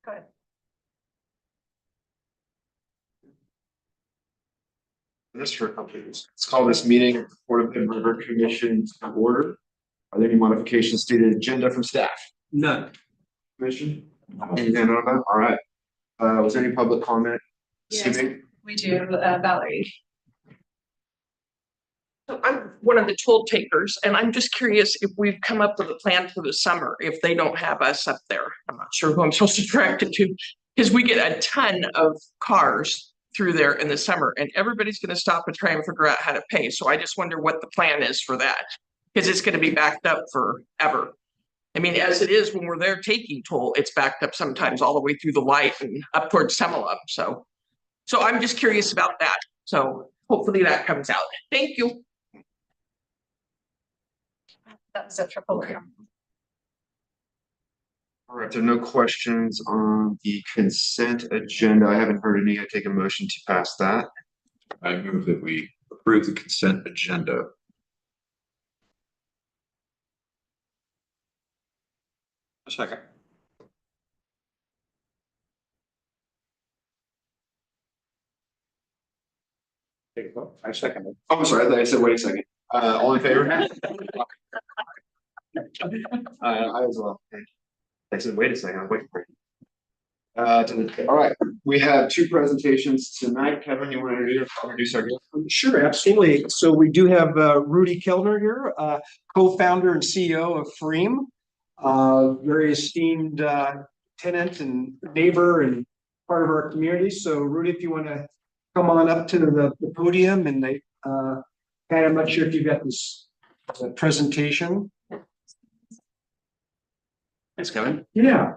Go ahead. This for a couple of years. Let's call this meeting of the Port of Hood River Commission to order. Are there any modifications to the agenda from staff? None. Commission? And none of them? All right. Was there any public comment? Yes. Assuming? We do, Valerie. So I'm one of the toll takers, and I'm just curious if we've come up with a plan for the summer, if they don't have us up there. I'm not sure who I'm supposed to direct it to, because we get a ton of cars through there in the summer, and everybody's going to stop and try and figure out how to pay. So I just wonder what the plan is for that, because it's going to be backed up forever. I mean, as it is when we're there taking toll, it's backed up sometimes all the way through the light and up towards Semalum. So I'm just curious about that. So hopefully that comes out. Thank you. That was it for public. All right. There are no questions on the consent agenda. I haven't heard any. I take a motion to pass that. I move that we approve the consent agenda. A second. Take a vote. I second it. Oh, I'm sorry. I thought I said, wait a second. All in favor? I as well. I said, wait a second. I'm waiting for you. All right. We have two presentations tonight. Kevin, you want to introduce our guest? Sure, absolutely. So we do have Rudy Kellner here, co-founder and CEO of Freem, very esteemed tenant and neighbor and part of our community. So Rudy, if you want to come on up to the podium, and I'm not sure if you've got this presentation. Thanks, Kevin. Yeah.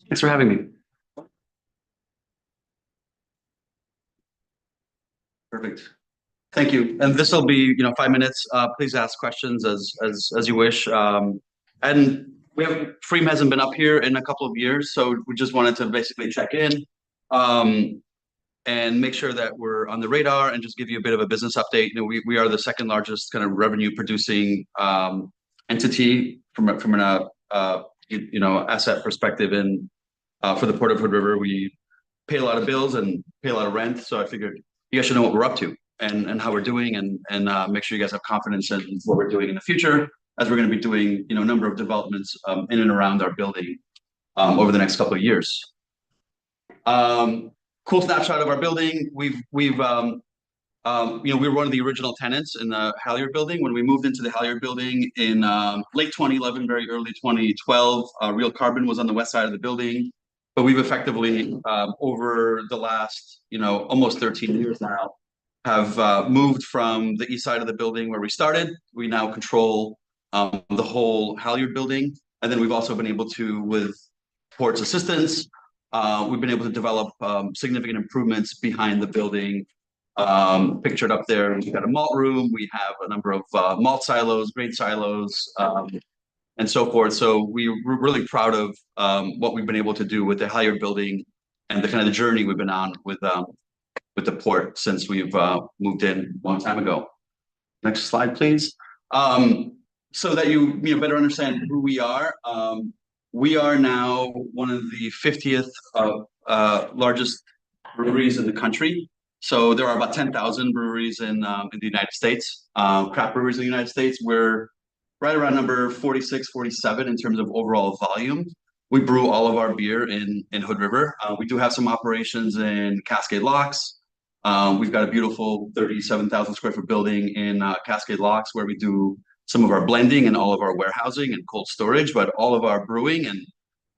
Thanks for having me. Perfect. Thank you. And this will be, 5 minutes. Please ask questions as you wish. And Freem hasn't been up here in a couple of years, so we just wanted to basically check in and make sure that we're on the radar and just give you a bit of a business update. We are the second largest kind of revenue producing entity from an asset perspective for the Port of Hood River. We pay a lot of bills and pay a lot of rent, so I figured you guys should know what we're up to and how we're doing, and make sure you guys have confidence in what we're doing in the future, as we're going to be doing a number of developments in and around our building over the next couple of years. Cool snapshot of our building. We were one of the original tenants in the Halyard building. When we moved into the Halyard building in late 2011, very early 2012, Real Carbon was on the west side of the building. But we've effectively, over the last, almost 13 years now, have moved from the east side of the building where we started. We now control the whole Halyard building. And then we've also been able to, with Port's assistance, we've been able to develop significant improvements behind the building. Pictured up there, we've got a malt room. We have a number of malt silos, grain silos, and so forth. So we're really proud of what we've been able to do with the Halyard building and the kind of the journey we've been on with the port since we've moved in a long time ago. Next slide, please. So that you better understand who we are. We are now one of the 50th largest breweries in the country. So there are about 10,000 breweries in the United States, craft breweries in the United States. We're right around number 46, 47 in terms of overall volume. We brew all of our beer in Hood River. We do have some operations in Cascade Locks. We've got a beautiful 37,000 square foot building in Cascade Locks where we do some of our blending and all of our warehousing and cold storage, but all of our brewing and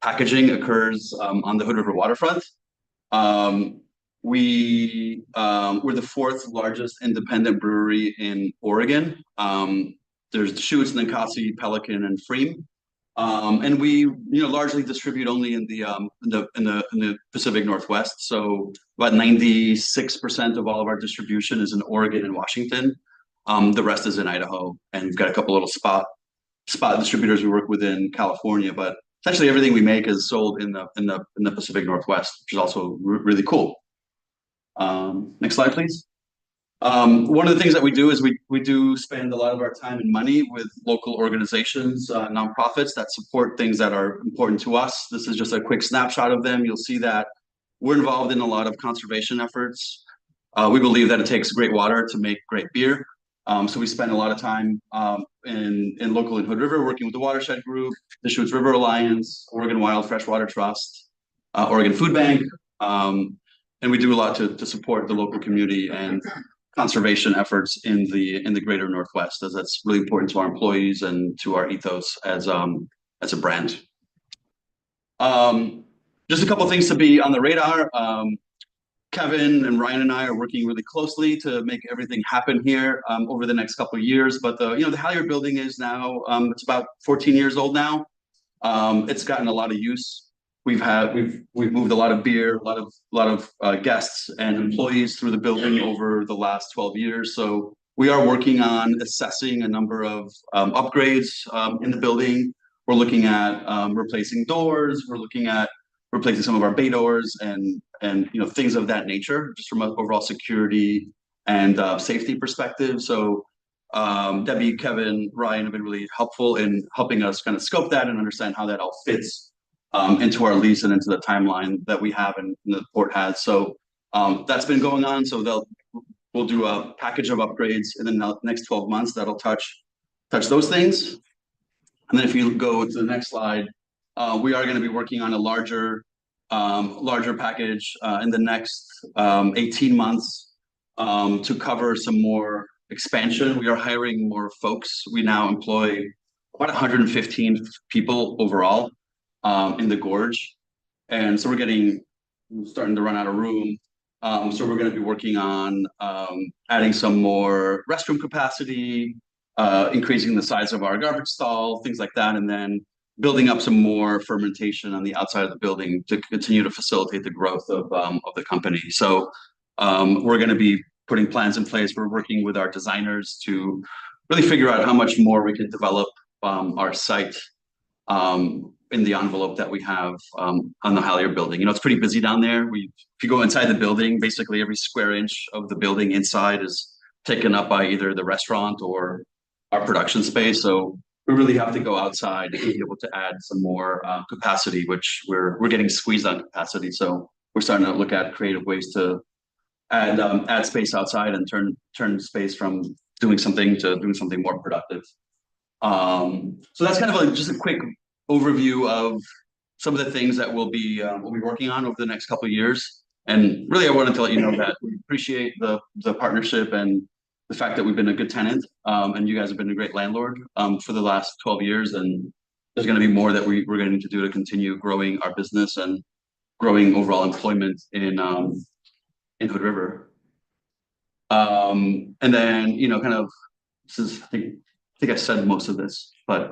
packaging occurs on the Hood River waterfront. We're the fourth largest independent brewery in Oregon. There's Deschutes, Ninkasi, Pelican, and Freem. And we, largely distribute only in the Pacific Northwest. So about 96% of all of our distribution is in Oregon and Washington. The rest is in Idaho, and we've got a couple little spot distributors we work with in California. But essentially, everything we make is sold in the Pacific Northwest, which is also really cool. Next slide, please. One of the things that we do is we do spend a lot of our time and money with local organizations, nonprofits that support things that are important to us. This is just a quick snapshot of them. You'll see that we're involved in a lot of conservation efforts. We believe that it takes great water to make great beer. So we spend a lot of time in local in Hood River working with the Watershed Group, the Deschutes River Alliance, Oregon Wild Freshwater Trust, Oregon Food Bank. And we do a lot to support the local community and conservation efforts in the greater Northwest, as that's really important to our employees and to our ethos as a brand. Just a couple things to be on the radar. Kevin and Ryan and I are working really closely to make everything happen here over the next couple of years. But the Halyard building is now it's about 14 years old now. It's gotten a lot of use. We've moved a lot of beer, a lot of guests and employees through the building over the last 12 years. So we are working on assessing a number of upgrades in the building. We're looking at replacing doors. We're looking at replacing some of our bay doors and things of that nature, just from an overall security and safety perspective. So Debbie, Kevin, Ryan have been really helpful in helping us kind of scope that and understand how that all fits into our lease and into the timeline that we have and the port has. So that's been going on. So we'll do a package of upgrades in the next 12 months that'll touch those things. And then if you go to the next slide, we are going to be working on a larger package in the next 18 months to cover some more expansion. We are hiring more folks. We now employ about 115 people overall in the gorge. And so we're starting to run out of room. So we're going to be working on adding some more restroom capacity, increasing the size of our garbage stall, things like that, and then building up some more fermentation on the outside of the building to continue to facilitate the growth of the company. So we're going to be putting plans in place. We're working with our designers to really figure out how much more we can develop our site in the envelope that we have on the Halyard building. It's pretty busy down there. If you go inside the building, basically every square inch of the building inside is taken up by either the restaurant or our production space. So we really have to go outside to be able to add some more capacity, which we're getting squeezed on capacity. So we're starting to look at creative ways to add space outside and turn space from doing something to doing something more productive. So that's kind of just a quick overview of some of the things that we'll be working on over the next couple of years. And really, I wanted to let you know that we appreciate the partnership and the fact that we've been a good tenant, and you guys have been a great landlord for the last 12 years. And there's going to be more that we're going to need to do to continue growing our business and growing overall employment in Hood River. And then, kind of, I think I said most of this, but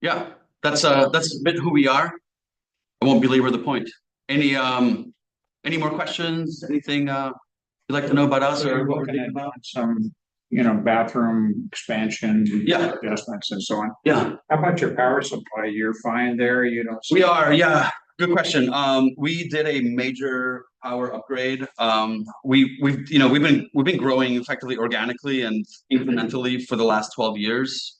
yeah, that's a bit who we are. I won't belabor the point. Any more questions? Anything you'd like to know about us? So Or you're what we're looking thinking at about? some, bathroom expansion. Yeah. Adjustments and so on. Yeah, How about your power supply? You're fine there? You don't. we are. Yeah, good question. We did a major power upgrade. We've been growing effectively organically and incrementally for the last 12 years.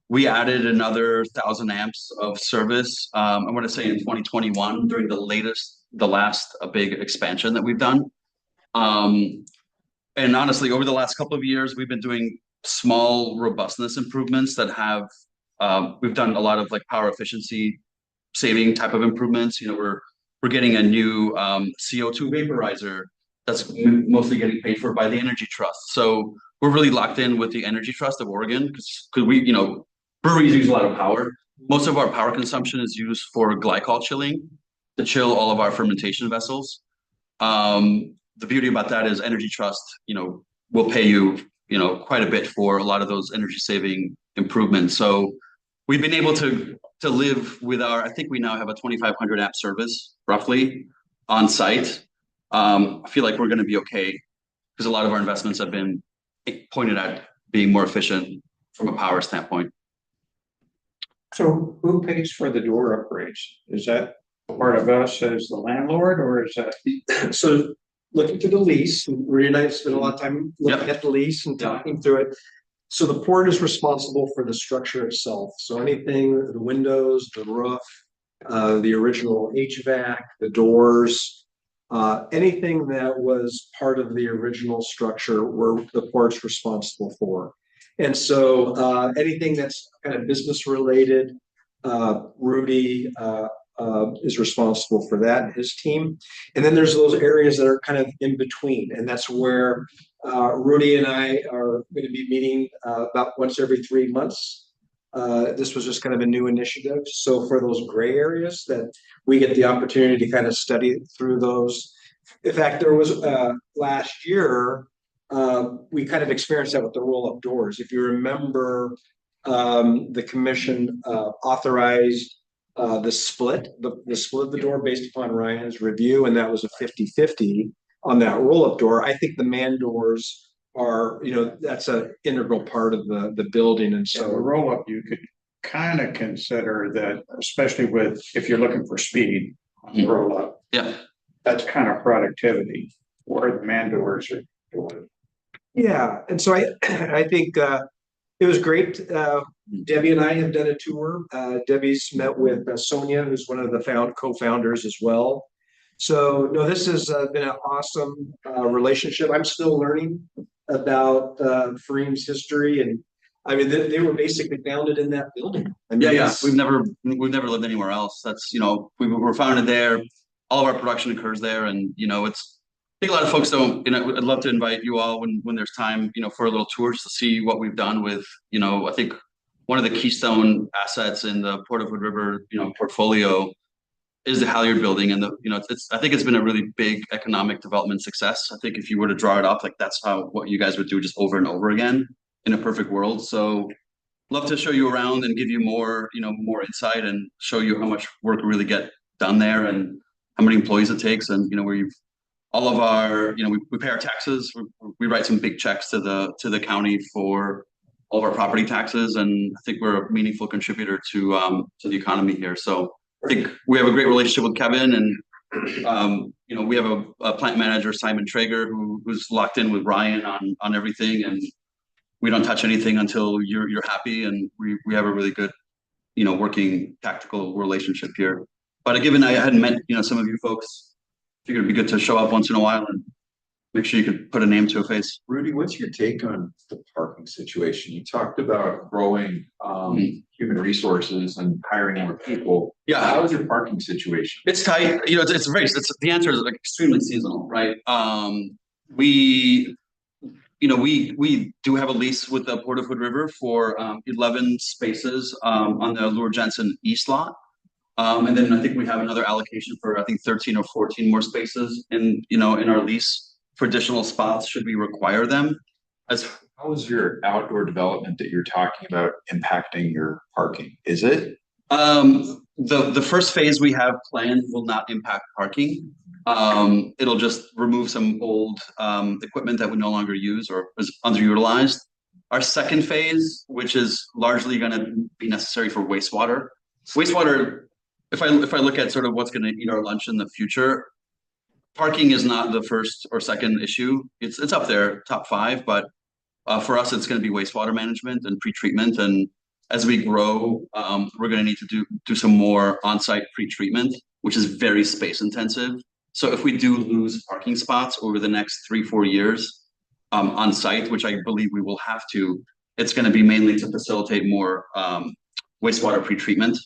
We added another 1,000 amps of service. I want to say in 2021 during the last big expansion that we've done. And honestly, over the last couple of years, we've been doing small robustness improvements that we've done a lot of power efficiency saving type of improvements. We're getting a new CO2 vaporizer that's mostly getting paid for by the Energy Trust. So we're really locked in with the Energy Trust of Oregon because breweries use a lot of power. Most of our power consumption is used for glycol chilling to chill all of our fermentation vessels. The beauty about that is Energy Trust, will pay you, quite a bit for a lot of those energy saving improvements. So we've been able to live with I think we now have a 2,500 amp service roughly on site. I feel like we're going to be okay because a lot of our investments have been pointed at being more efficient from a power standpoint. So who pays for the door upgrades? Is that part of us as the landlord or is that? So looking through the lease. Rudy and I have spent a lot of time looking Yep. at the lease and Yeah. talking through it. So the port is responsible for the structure itself. So anything, the windows, the roof, the original HVAC, the doors, anything that was part of the original structure were the port's responsible for. And so anything that's kind of business related, Rudy is responsible for that and his team. And then there's those areas that are kind of in between, and that's where Rudy and I are going to be meeting about once every 3 months. This was just kind of a new initiative. So for those gray areas that we get the opportunity to kind of study through those. In fact, there was last year, we kind of experienced that with the roll-up doors. If you remember, the commission authorized the split of the door based upon Ryan's review, and that was a 50-50 on that roll-up door. I think the man doors are, that's an integral part of the building, and So the so. roll up, you could kind of consider that, especially if you're looking for speed on the roll up, Yeah, that's kind of productivity where the man doors are doing. Yeah, and so I think it was great. Debbie and I have done a tour. Debbie's met with Sonia, who's one of the co-founders as well. So no, this has been an awesome relationship. I'm still learning about Freem's history, and I mean they were basically founded in that building. I mean, yeah. it's- We've never lived anywhere else. That's, we were founded there. All of our production occurs there, and I think a lot of folks don't, I'd love to invite you all when there's time, for a little tour just to see what we've done with, I think one of the keystone assets in the Port of Hood River, portfolio is the Halyard building. And I think it's been a really big economic development success. I think if you were to draw it up, like that's what you guys would do just over and over again in a perfect world. So love to show you around and give you more insight and show you how much work we really get done there and how many employees it takes. And, all of our, we pay our taxes. We write some big checks to the county for all of our property taxes, and I think we're a meaningful contributor to the economy here. So I think we have a great relationship with Kevin, and we have a plant manager, Simon Traeger, who's locked in with Ryan on everything, and we don't touch anything until you're happy, and we have a really good working tactical relationship here. But given I hadn't met some of you folks, figured it'd be good to show up once in a while and make sure you could put a name to a face. Rudy, what's your take on the parking situation? You talked about growing human resources and hiring more people. Yeah, How is your parking situation? it's tight. The answer is like extremely seasonal, right? We do have a lease with the Port of Hood River for 11 spaces on the Lure Jensen East lot. And then I think we have another allocation for 13 or 14 more spaces in our lease for additional spots should we require them. How is your outdoor development that you're talking about impacting your parking? Is it? The first phase we have planned will not impact parking. It'll just remove some old equipment that we no longer use or is underutilized. Our second phase, which is largely going to be necessary for wastewater. If I look at sort of what's going to eat our lunch in the future, parking is not the first or second issue. It's up there, top 5, but for us, it's going to be wastewater management and pretreatment. And as we grow, we're going to need to do some more on-site pretreatment, which is very space intensive. So if we do lose parking spots over the next 3-4 years on site, which I believe we will have to, it's going to be mainly to facilitate more wastewater pretreatment,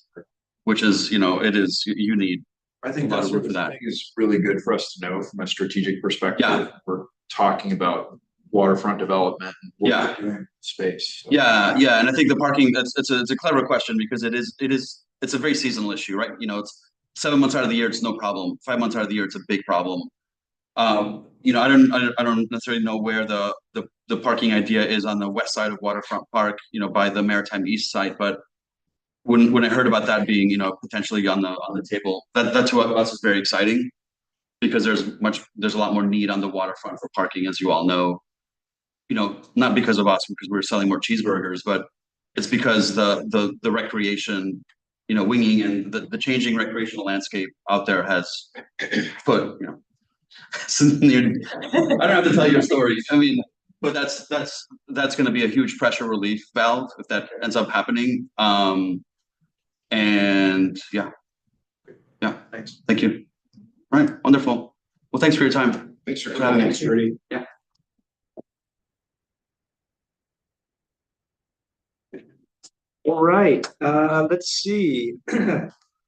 which is, you need. I think A lot that's of work what for that. I think is really good for us to know from a strategic perspective. Yeah. We're talking about waterfront development. And what Yeah. we're doing with space. So- Yeah, and I think the parking, it's a clever question because it's a very seasonal issue, right? It's 7 months out of the year, it's no problem. 5 months out of the year, it's a big problem. I don't necessarily know where the parking idea is on the west side of Waterfront Park, by the Maritime East site, but when I heard about that being, potentially on the table, that to us is very exciting because there's a lot more need on the waterfront for parking, as you all know. Not because of us, because we're selling more cheeseburgers, but it's because the recreation, winging and the changing recreational landscape out there has put, I don't have to tell your story. I mean, but that's gonna be a huge pressure relief valve if that ends up happening. And yeah. Yeah, Thanks. thank you. All right, wonderful. Well, thanks for your time. Thanks for having coming. us. Rudy. Yeah. All right, let's see.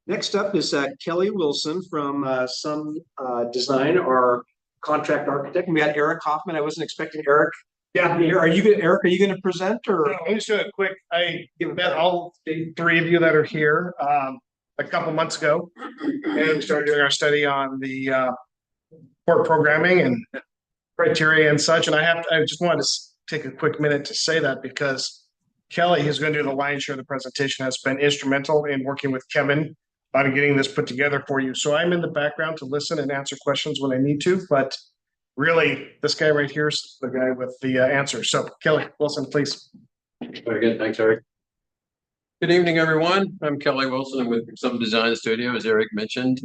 Next up is Kelly Wilson from Some Design, our contract architect. And we had Eric Hoffman. I wasn't expecting Eric. Yeah, here. Eric, are you going to present or? No, let me just do it quick. I met all three of you that are here a couple months ago. And we started doing our study on the port programming and criteria and such. And I just wanted to take a quick minute to say that because Kelly, who's going to do the lion's share of the presentation, has been instrumental in working with Kevin on getting this put together for you. So I'm in the background to listen and answer questions when I need to, but really, this guy right here is the guy with the answer. So Kelly Wilson, please. Very good. Thanks, Eric. Good evening, everyone. I'm Kelly Wilson. I'm with Some Design Studio, as Eric mentioned.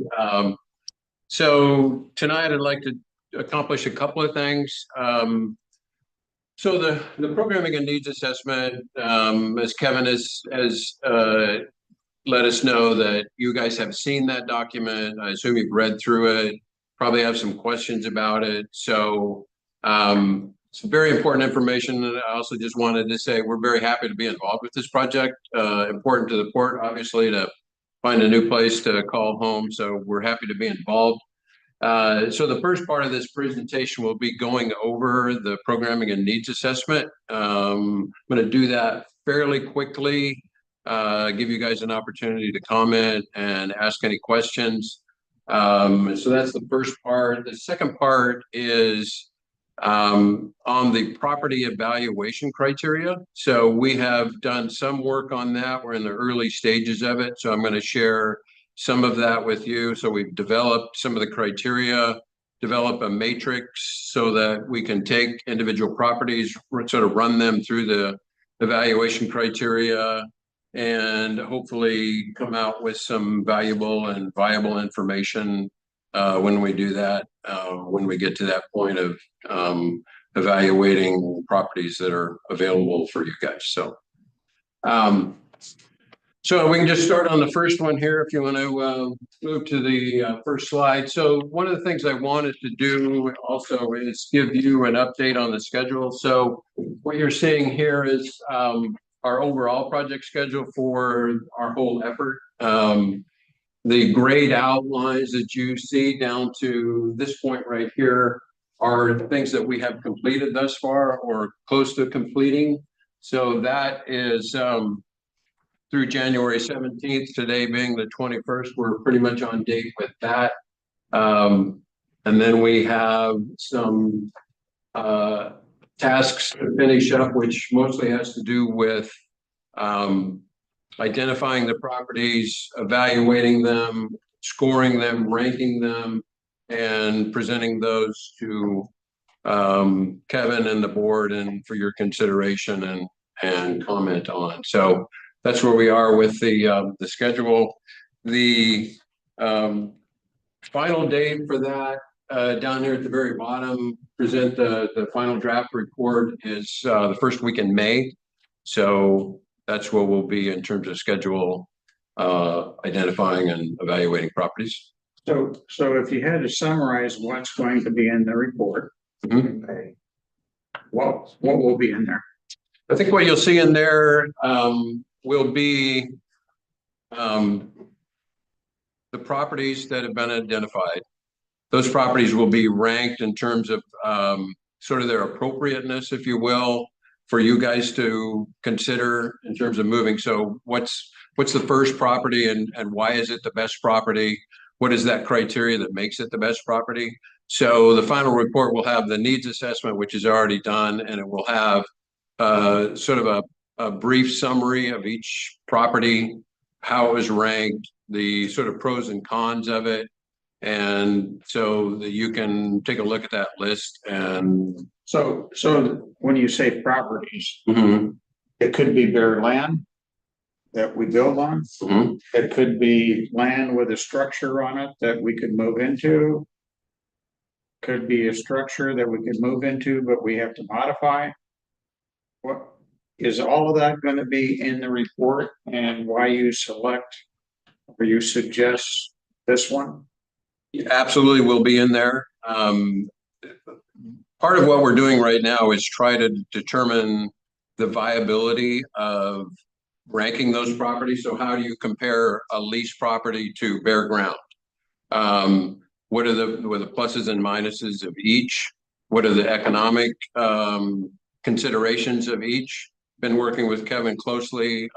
So tonight I'd like to accomplish a couple of things. So the programming and needs assessment, as Kevin has let us know that you guys have seen that document. I assume you've read through it, probably have some questions about it. So it's very important information. And I also just wanted to say we're very happy to be involved with this project. Important to the port, obviously, to find a new place to call home. So we're happy to be involved. So the first part of this presentation will be going over the programming and needs assessment. I'm going to do that fairly quickly, give you guys an opportunity to comment and ask any questions. So that's the first part. The second part is on the property evaluation criteria. So we have done some work on that. We're in the early stages of it. So I'm going to share some of that with you. So we've developed some of the criteria, develop a matrix so that we can take individual properties, sort of run them through the evaluation criteria, and hopefully come out with some valuable and viable information when we do that, when we get to that point of evaluating properties that are available for you guys. So so we can just start on the first one here if you want to move to the first slide. So one of the things I wanted to do also is give you an update on the schedule. So what you're seeing here is our overall project schedule for our whole effort. The grade outlines that you see down to this point right here are things that we have completed thus far or close to completing. So that is through January 17th, today being the 21st, we're pretty much on date with that. And then we have some tasks to finish up, which mostly has to do with identifying the properties, evaluating them, scoring them, ranking them, and presenting those to Kevin and the board and for your consideration and comment on. So that's where we are with the schedule. The final date for that down here at the very bottom, present the final draft report is the first week in May. So that's where we'll be in terms of schedule, identifying and evaluating properties. So if you had to summarize what's going to be in the report, okay, what will be in there? I think what you'll see in there will be the properties that have been identified. Those properties will be ranked in terms of sort of their appropriateness, if you will, for you guys to consider in terms of moving. So what's the first property and why is it the best property? What is that criteria that makes it the best property? So the final report will have the needs assessment, which is already done, and it will have sort of a brief summary of each property, how it was ranked, the sort of pros and cons of it. And so that you can take a look at that list. And So when you say properties, it could be bare land that we build on. It could be land with a structure on it that we could move into. could be a structure that we could move into, but we have to modify. What, is all of that gonna be in the report and why you select or you suggest this one? Absolutely will be in there. Part of what we're doing right now is try to determine the viability of ranking those properties. So how do you compare a leased property to bare ground? What are the pluses and minuses of each? What are the economic considerations of each? Been working with Kevin closely.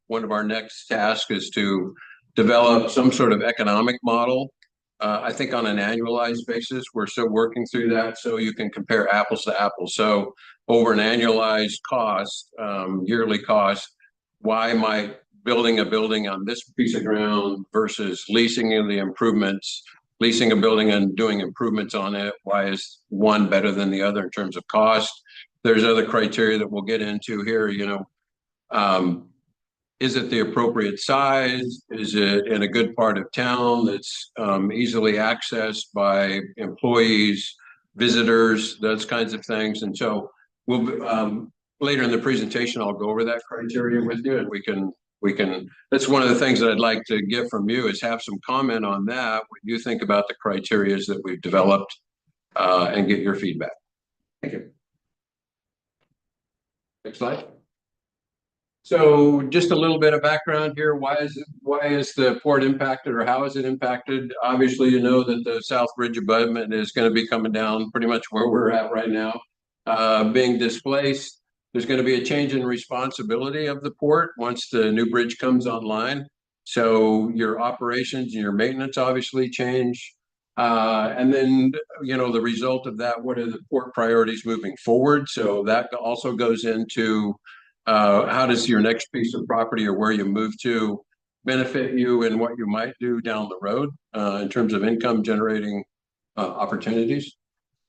One of our next tasks is to develop some sort of economic model. I think on an annualized basis, we're still working through that, so you can compare apples to apples. So over an annualized cost, yearly cost, why might building a building on this piece of ground versus leasing in the improvements, leasing a building and doing improvements on it, why is one better than the other in terms of cost? There's other criteria that we'll get into here, you know. Is it the appropriate size? Is it in a good part of town that's easily accessed by employees, visitors, those kinds of things? And so we'll later in the presentation, I'll go over that criteria with you, and we can. That's one of the things that I'd like to get from you is have some comment on that. What you think about the criteria that we've developed, and get your feedback. Thank you. Next slide. So just a little bit of background here. Why is the port impacted, or how is it impacted? Obviously, you know that the South Bridge abutment is going to be coming down pretty much where we're at right now, being displaced. There's going to be a change in responsibility of the port once the new bridge comes online. So your operations and your maintenance obviously change. And then, you know, the result of that, what are the port priorities moving forward? So that also goes into how does your next piece of property or where you move to benefit you and what you might do down the road in terms of income generating opportunities?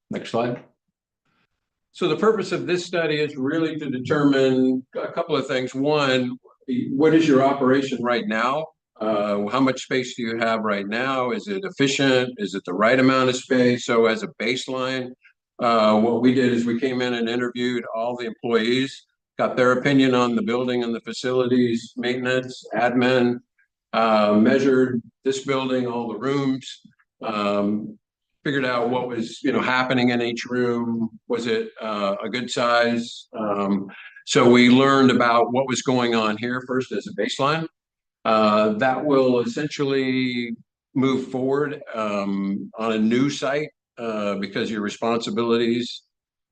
Next slide. So the purpose of this study is really to determine a couple of things. One, what is your operation right now? How much space do you have right now? Is it efficient? Is it the right amount of space? So as a baseline, what we did is we came in and interviewed all the employees, got their opinion on the building and the facilities, maintenance, admin, measured this building, all the rooms, figured out what was, you know, happening in each room. Was it a good size? So we learned about what was going on here first as a baseline. That will essentially move forward on a new site because your responsibilities,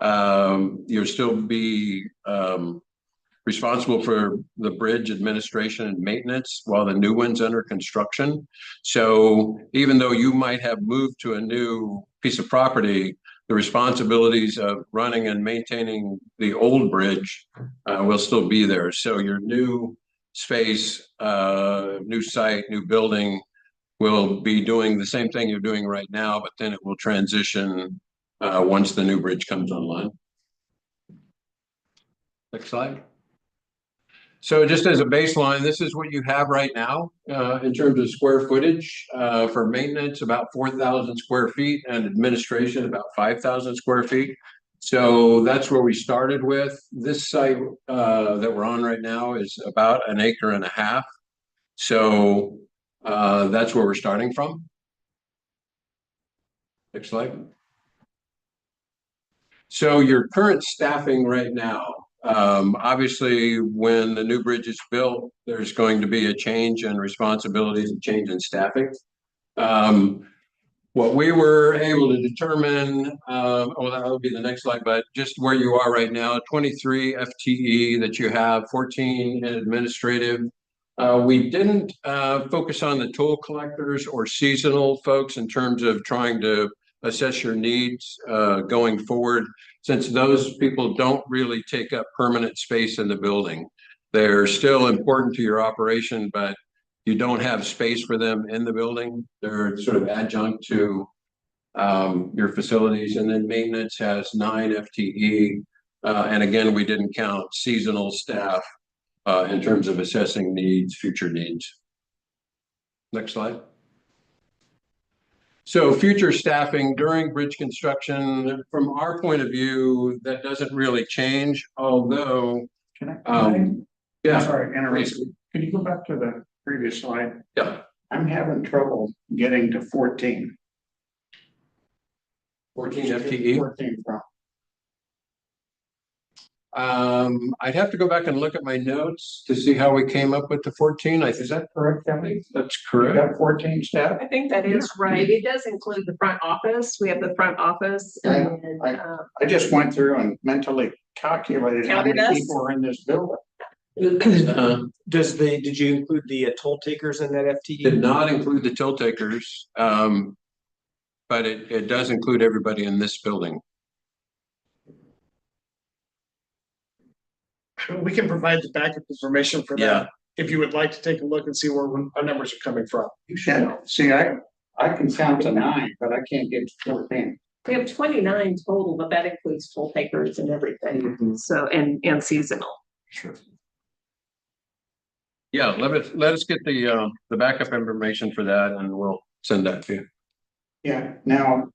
you'll still be responsible for the bridge administration and maintenance while the new one's under construction. So even though you might have moved to a new piece of property, the responsibilities of running and maintaining the old bridge will still be there. So your new space, new site, new building will be doing the same thing you're doing right now, but then it will transition once the new bridge comes online. Next slide. So just as a baseline, this is what you have right now in terms of square footage for maintenance, about 4,000 square feet, and administration, about 5,000 square feet. So that's where we started with. This site that we're on right now is about 1.5 acres. So that's where we're starting from. Next slide. So your current staffing right now, obviously when the new bridge is built, there's going to be a change in responsibilities and change in staffing. What we were able to determine, oh, that would be the next slide, but just where you are right now, 23 FTE that you have, 14 in administrative. We didn't focus on the toll collectors or seasonal folks in terms of trying to assess your needs going forward, since those people don't really take up permanent space in the building. They're still important to your operation, but you don't have space for them in the building. They're sort of adjunct to your facilities. And then maintenance has 9 FTE. And again, we didn't count seasonal staff in terms of assessing needs, future needs. Next slide. So future staffing during bridge construction, from our point of view, that doesn't really change, although, Can yeah, sorry, interrupt. please. Can you go back to the previous slide? Yeah. I'm having trouble getting to 14. 14 FTE. 14 from. I'd have to go back and look at my notes to see how we came up with the 14. Is that correct, Kelly? That's You correct. got 14 staff? I think that is right. It does include the front office. We have the front office and I just went through and mentally calculated how Counted many us? people are in this building. Did you include the toll takers in that Did FTE? not include the toll takers, but it does include everybody in this building. We can provide the backup information for Yeah. that, if you would like to take a look and see where our numbers are coming from. You should, see, I can count to 9, but I can't get to 14. we have 29 total, but that includes toll takers and everything. So, and seasonal. Sure. Yeah, let us get the backup information for that and we'll send that to you. Yeah, now,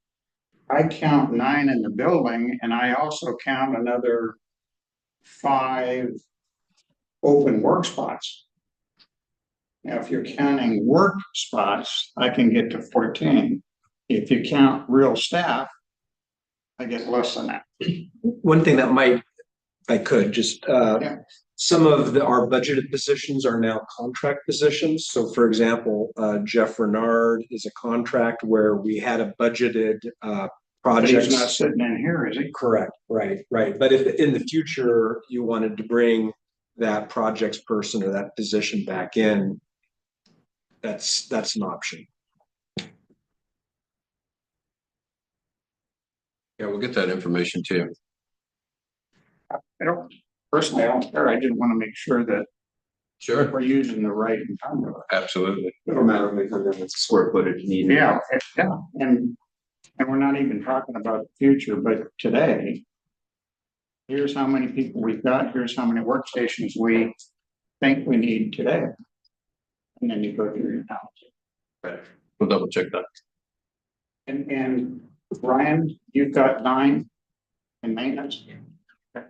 I count 9 in the building and I also count another 5 open work spots. Now, if you're counting work spots, I can get to 14. If you count real staff, I get less than that. One thing that might, if I could, just, Yeah. some of our budgeted positions are now contract positions. So for example, Jeff Renard is a contract where we had a budgeted, But he's projects. not sitting in here, is he? Correct, right. But if in the future you wanted to bring that projects person or that position back in, that's an option. Yeah, we'll get that information to you. I don't, personally, I don't care. I just want to make sure that Sure. we're using the right number. Absolutely. No matter if it's square footage needed. Yeah, and we're not even talking about the future, but today. Here's how many people we've got, here's how many workstations we think we need today. And then you go through your house. We'll double check that. And Ryan, you've got 9 in maintenance? Okay.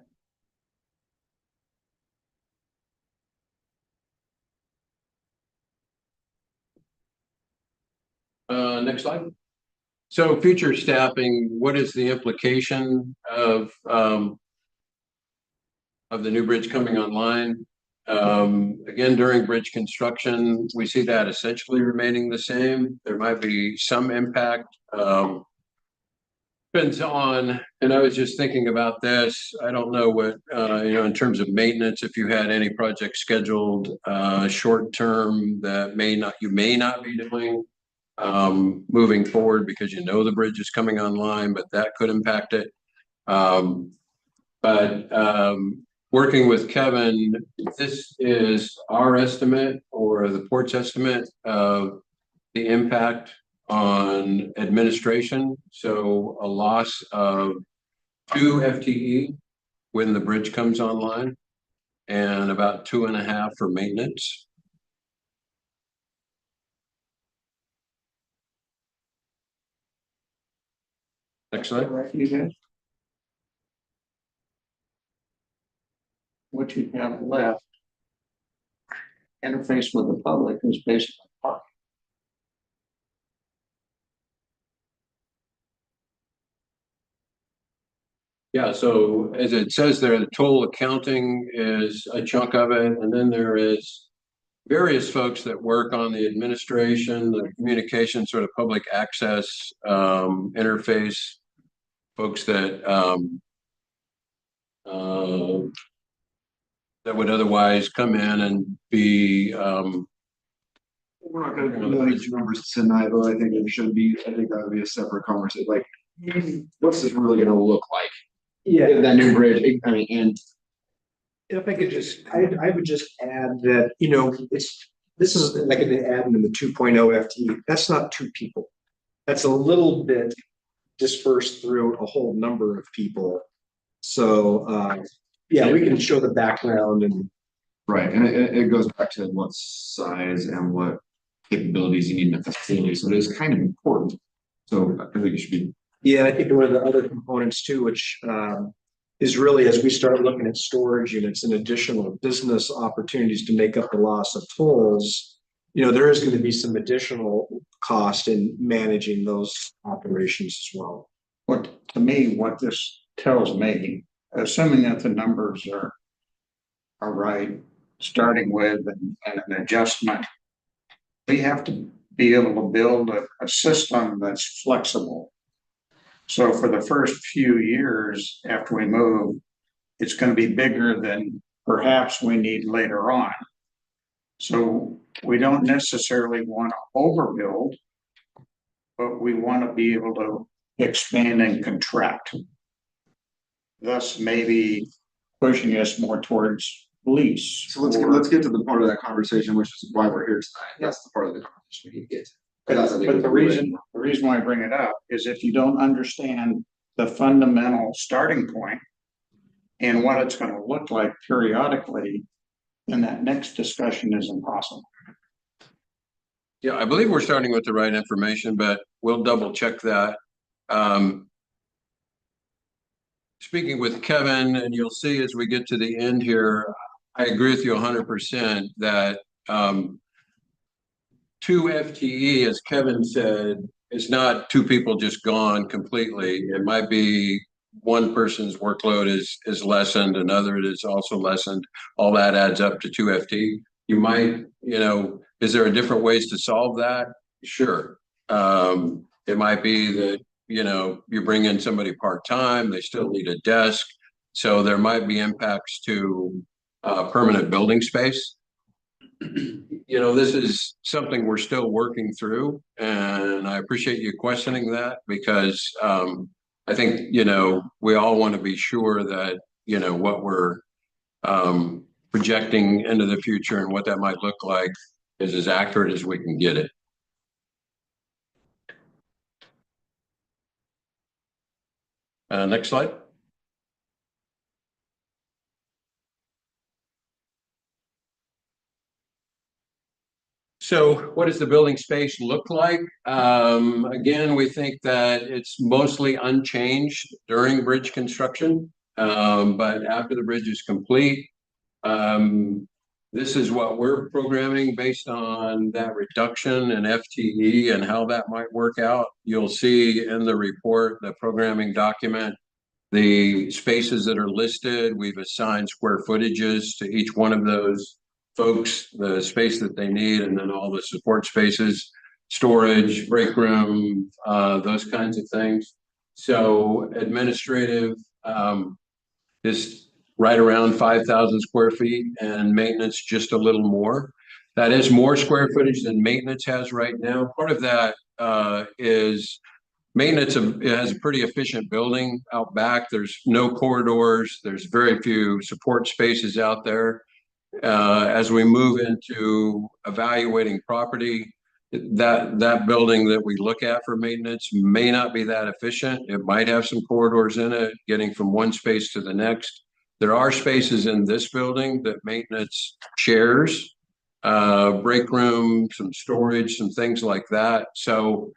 Next slide. So future staffing, what is the implication of the new bridge coming online? Again, during bridge construction, we see that essentially remaining the same. There might be some impact. Depends on, and I was just thinking about this, I don't know what, in terms of maintenance, if you had any projects scheduled, short term that you may not be doing. Moving forward because the bridge is coming online, but that could impact it. Working with Kevin, this is our estimate or the port's estimate of the impact on administration. So a loss of 2 FTE when the bridge comes online and about 2.5 for maintenance. Next slide. Right, you guys? What you have left. Interface with the public is basically parking. Yeah, so as it says there, the toll accounting is a chunk of it, and then there is various folks that work on the administration, the communication, sort of public access, interface, folks that that would otherwise come in and be We're not gonna know these numbers tonight, but I think it should be, I think that would be a separate conversation, like, what's this really gonna look like? Yeah. That new bridge, I mean, and If I could just, I would just add that, this is like an add in the 2.0 FTE. That's not 2 people. That's a little bit dispersed through a whole number of people. So, yeah, we can show the background and. right, and it goes back to what size and what capabilities you need in the facility, so it is kind of important So I think it should be, Yeah, I think one of the other components too, which is really as we start looking at storage units and additional business opportunities to make up the loss of tolls, you know, there is going to be some additional cost in managing those operations as well. To me, what this tells me, assuming that the numbers are right, starting with an adjustment, we have to be able to build a system that's flexible. So for the first few years after we move, it's going to be bigger than perhaps we need later on. So we don't necessarily want to overbuild, but we want to be able to expand and contract. Thus maybe pushing us more towards lease. So let's get to the part of that conversation, which is why we're here tonight. That's the part of the conversation we need to get to. But the reason why I bring it up is if you don't understand the fundamental starting point and what it's going to look like periodically, then that next discussion is impossible. Yeah, I believe we're starting with the right information, but we'll double check that. Speaking with Kevin, and you'll see as we get to the end here, I agree with you 100% that 2 FTE, as Kevin said, is not 2 people just gone completely. It might be one person's workload is lessened, another is also lessened. All that adds up to 2 FTE. You might, you know, is there a different ways to solve that? Sure. It might be that, you know, you bring in somebody part-time, they still need a desk. So there might be impacts to permanent building space. You know, this is something we're still working through, and I appreciate you questioning that because I think, you know, we all want to be sure that, you know, what we're projecting into the future and what that might look like is as accurate as we can get it. Next slide. So what does the building space look like? Again, we think that it's mostly unchanged during bridge construction, but after the bridge is complete, this is what we're programming based on that reduction in FTE and how that might work out. You'll see in the report, the programming document, the spaces that are listed. We've assigned square footages to each one of those folks, the space that they need, and then all the support spaces, storage, break room, those kinds of things. So administrative is right around 5,000 square feet and maintenance just a little more. That is more square footage than maintenance has right now. Part of that is maintenance has a pretty efficient building out back. There's no corridors. There's very few support spaces out there. As we move into evaluating property, that building that we look at for maintenance may not be that efficient. It might have some corridors in it, getting from one space to the next. There are spaces in this building that maintenance shares, break room, some storage, some things like that. So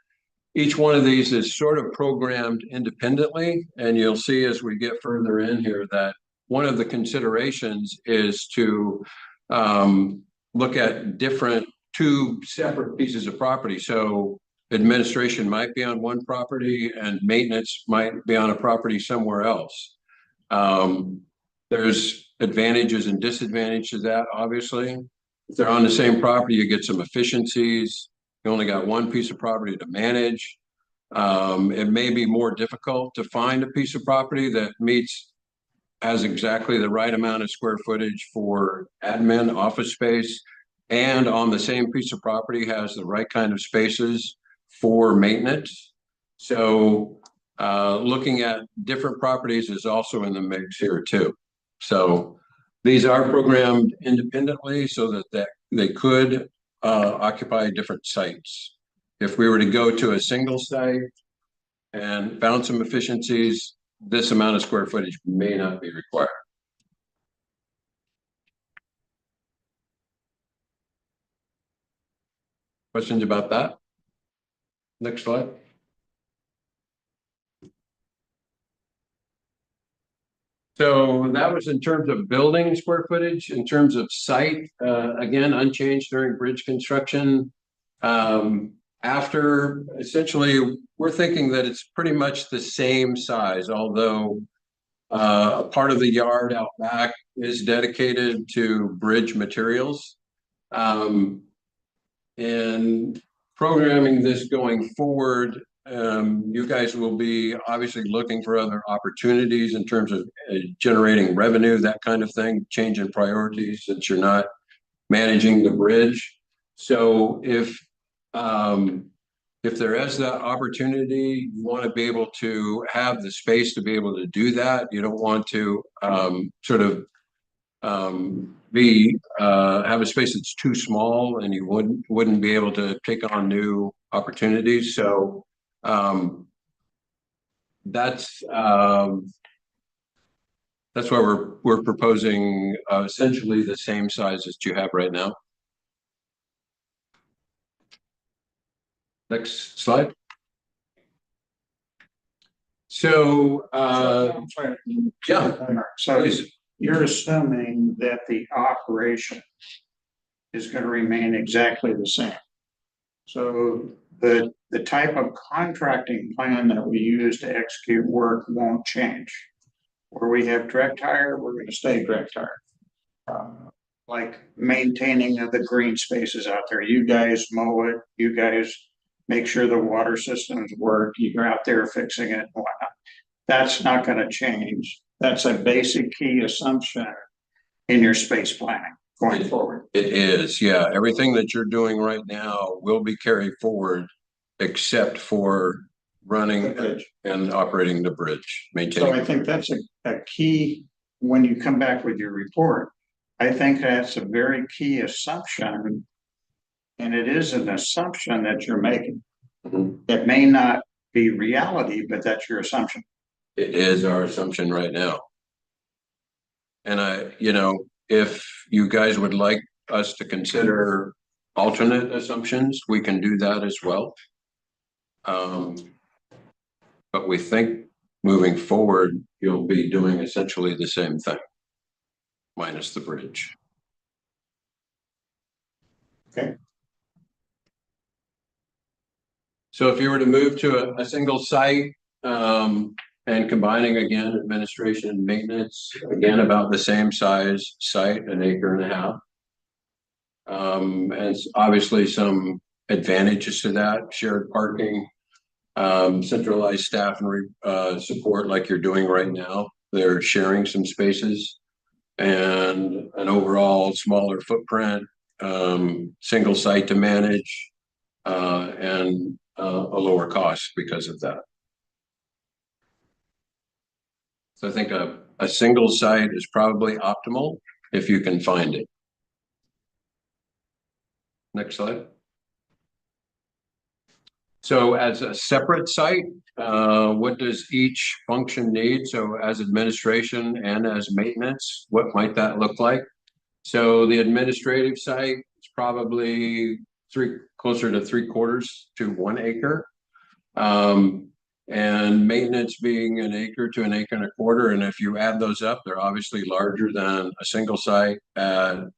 each one of these is sort of programmed independently, and you'll see as we get further in here that one of the considerations is to look at 2 separate pieces of property. So administration might be on one property and maintenance might be on a property somewhere else. There's advantages and disadvantages to that, obviously. If they're on the same property, you get some efficiencies. You only got one piece of property to manage. It may be more difficult to find a piece of property that has exactly the right amount of square footage for admin office space, and on the same piece of property has the right kind of spaces for maintenance. So looking at different properties is also in the mix here too. So these are programmed independently so that they could occupy different sites. If we were to go to a single site and found some efficiencies, this amount of square footage may not be required. Questions about that? Next slide. So that was in terms of building square footage. In terms of site, again, unchanged during bridge construction. After, essentially, we're thinking that it's pretty much the same size, although a part of the yard out back is dedicated to bridge materials. And programming this going forward, you guys will be obviously looking for other opportunities in terms of generating revenue, that kind of thing, change in priorities since you're not managing the bridge. So if there is that opportunity, you want to be able to have the space to be able to do that. You don't want to sort of have a space that's too small and you wouldn't be able to take on new opportunities. So that's why we're proposing essentially the same size as you have right now. Next slide. So yeah, So you're assuming that the operation is going to remain exactly the same. So the type of contracting plan that we use to execute work won't change. Where we have direct hire, we're going to stay direct hire. Like maintaining of the green spaces out there. You guys mow it, you guys make sure the water systems work, you're out there fixing it and whatnot. That's not going to change. That's a basic key assumption in your space planning going forward. it is. Yeah, everything that you're doing right now will be carried forward, except for running and operating the bridge, So maintaining. I think that's a key when you come back with your report. I think that's a very key assumption. And it is an assumption that you're making. Mhm. It may not be reality, but that's your assumption. It is our assumption right now. And if you guys would like us to consider alternate assumptions, we can do that as well. But we think moving forward, you'll be doing essentially the same thing, minus the bridge. Okay. So if you were to move to a single site, and combining again, administration and maintenance, again, about the same size site, 1.5 acres. And it's obviously some advantages to that, shared parking, centralized staff and support like you're doing right now. They're sharing some spaces and an overall smaller footprint, single site to manage, and a lower cost because of that. So I think a single site is probably optimal if you can find it. Next slide. So as a separate site, what does each function need? So as administration and as maintenance, what might that look like? So the administrative site is probably closer to 3/4 to 1 acre. And maintenance being 1 acre to 1.25 acres. And if you add those up, they're obviously larger than a single site at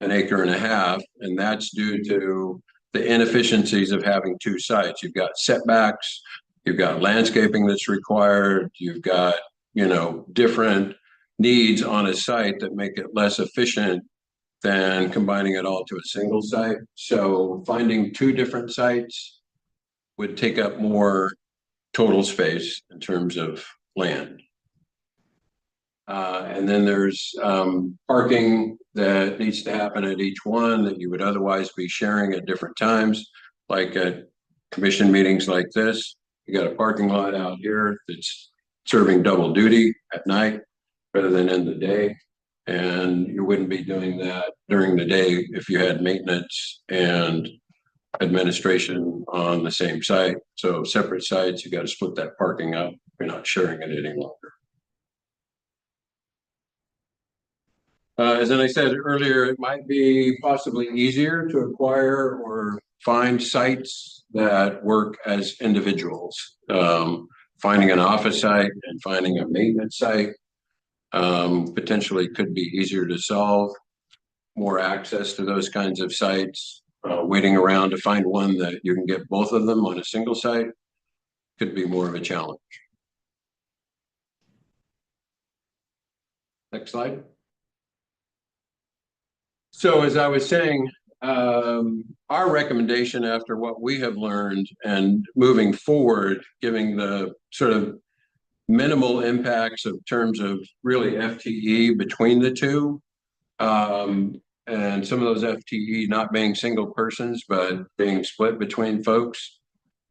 1.5 acres. And that's due to the inefficiencies of having two sites. You've got setbacks, you've got landscaping that's required, you've got, different needs on a site that make it less efficient than combining it all to a single site. So finding two different sites would take up more total space in terms of land. And then there's parking that needs to happen at each one that you would otherwise be sharing at different times, like at commission meetings like this. You got a parking lot out here that's serving double duty at night rather than in the day. And you wouldn't be doing that during the day if you had maintenance and administration on the same site. So separate sites, you got to split that parking up. You're not sharing it any longer. As I said earlier, it might be possibly easier to acquire or find sites that work as individuals. Finding an office site and finding a maintenance site potentially could be easier to solve. More access to those kinds of sites, waiting around to find one that you can get both of them on a single site could be more of a challenge. Next slide. So as I was saying, our recommendation after what we have learned and moving forward, giving the sort of minimal impacts of terms of really FTE between the two, and some of those FTE not being single persons, but being split between folks.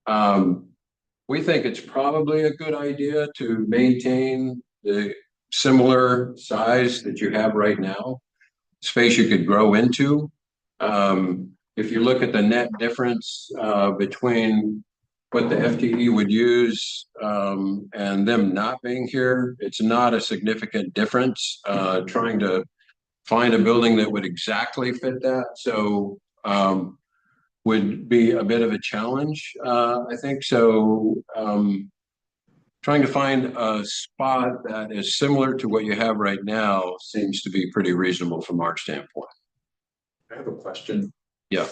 We think it's probably a good idea to maintain the similar size that you have right now, space you could grow into. If you look at the net difference between what the FTE would use and them not being here, it's not a significant difference. Trying to find a building that would exactly fit that, so would be a bit of a challenge, I think. So trying to find a spot that is similar to what you have right now seems to be pretty reasonable from our standpoint. I have a question. Yeah.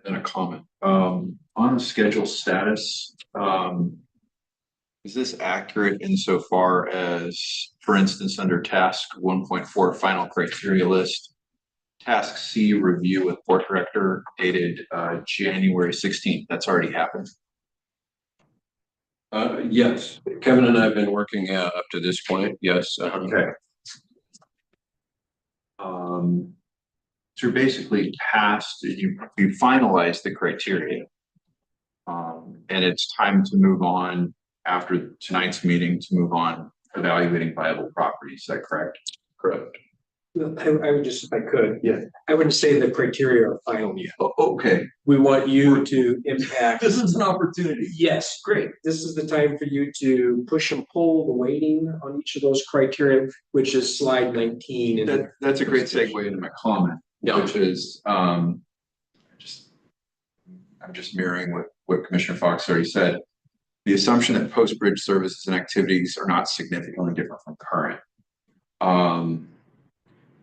And a comment. On the schedule status, is this accurate insofar as, for instance, under task 1.4 final criteria list, task C review with board director dated January 16th, that's already happened? Yes, Kevin and I have been working up to this point. Yes. Okay. So you're basically passed, you finalized the criteria. And it's time to move on after tonight's meeting to move on evaluating viable properties. Is that correct? Correct. I would just, if I could. Yeah. I wouldn't say the criteria are final yet. Oh, okay. We want you to impact. This is an opportunity. Yes, great. This is the time for you to push and pull the weighting on each of those criteria, which is slide 19. And That's a great segue into my comment, which is I'm just mirroring what Commissioner Fox already said. The assumption that post-bridge services and activities are not significantly different from current.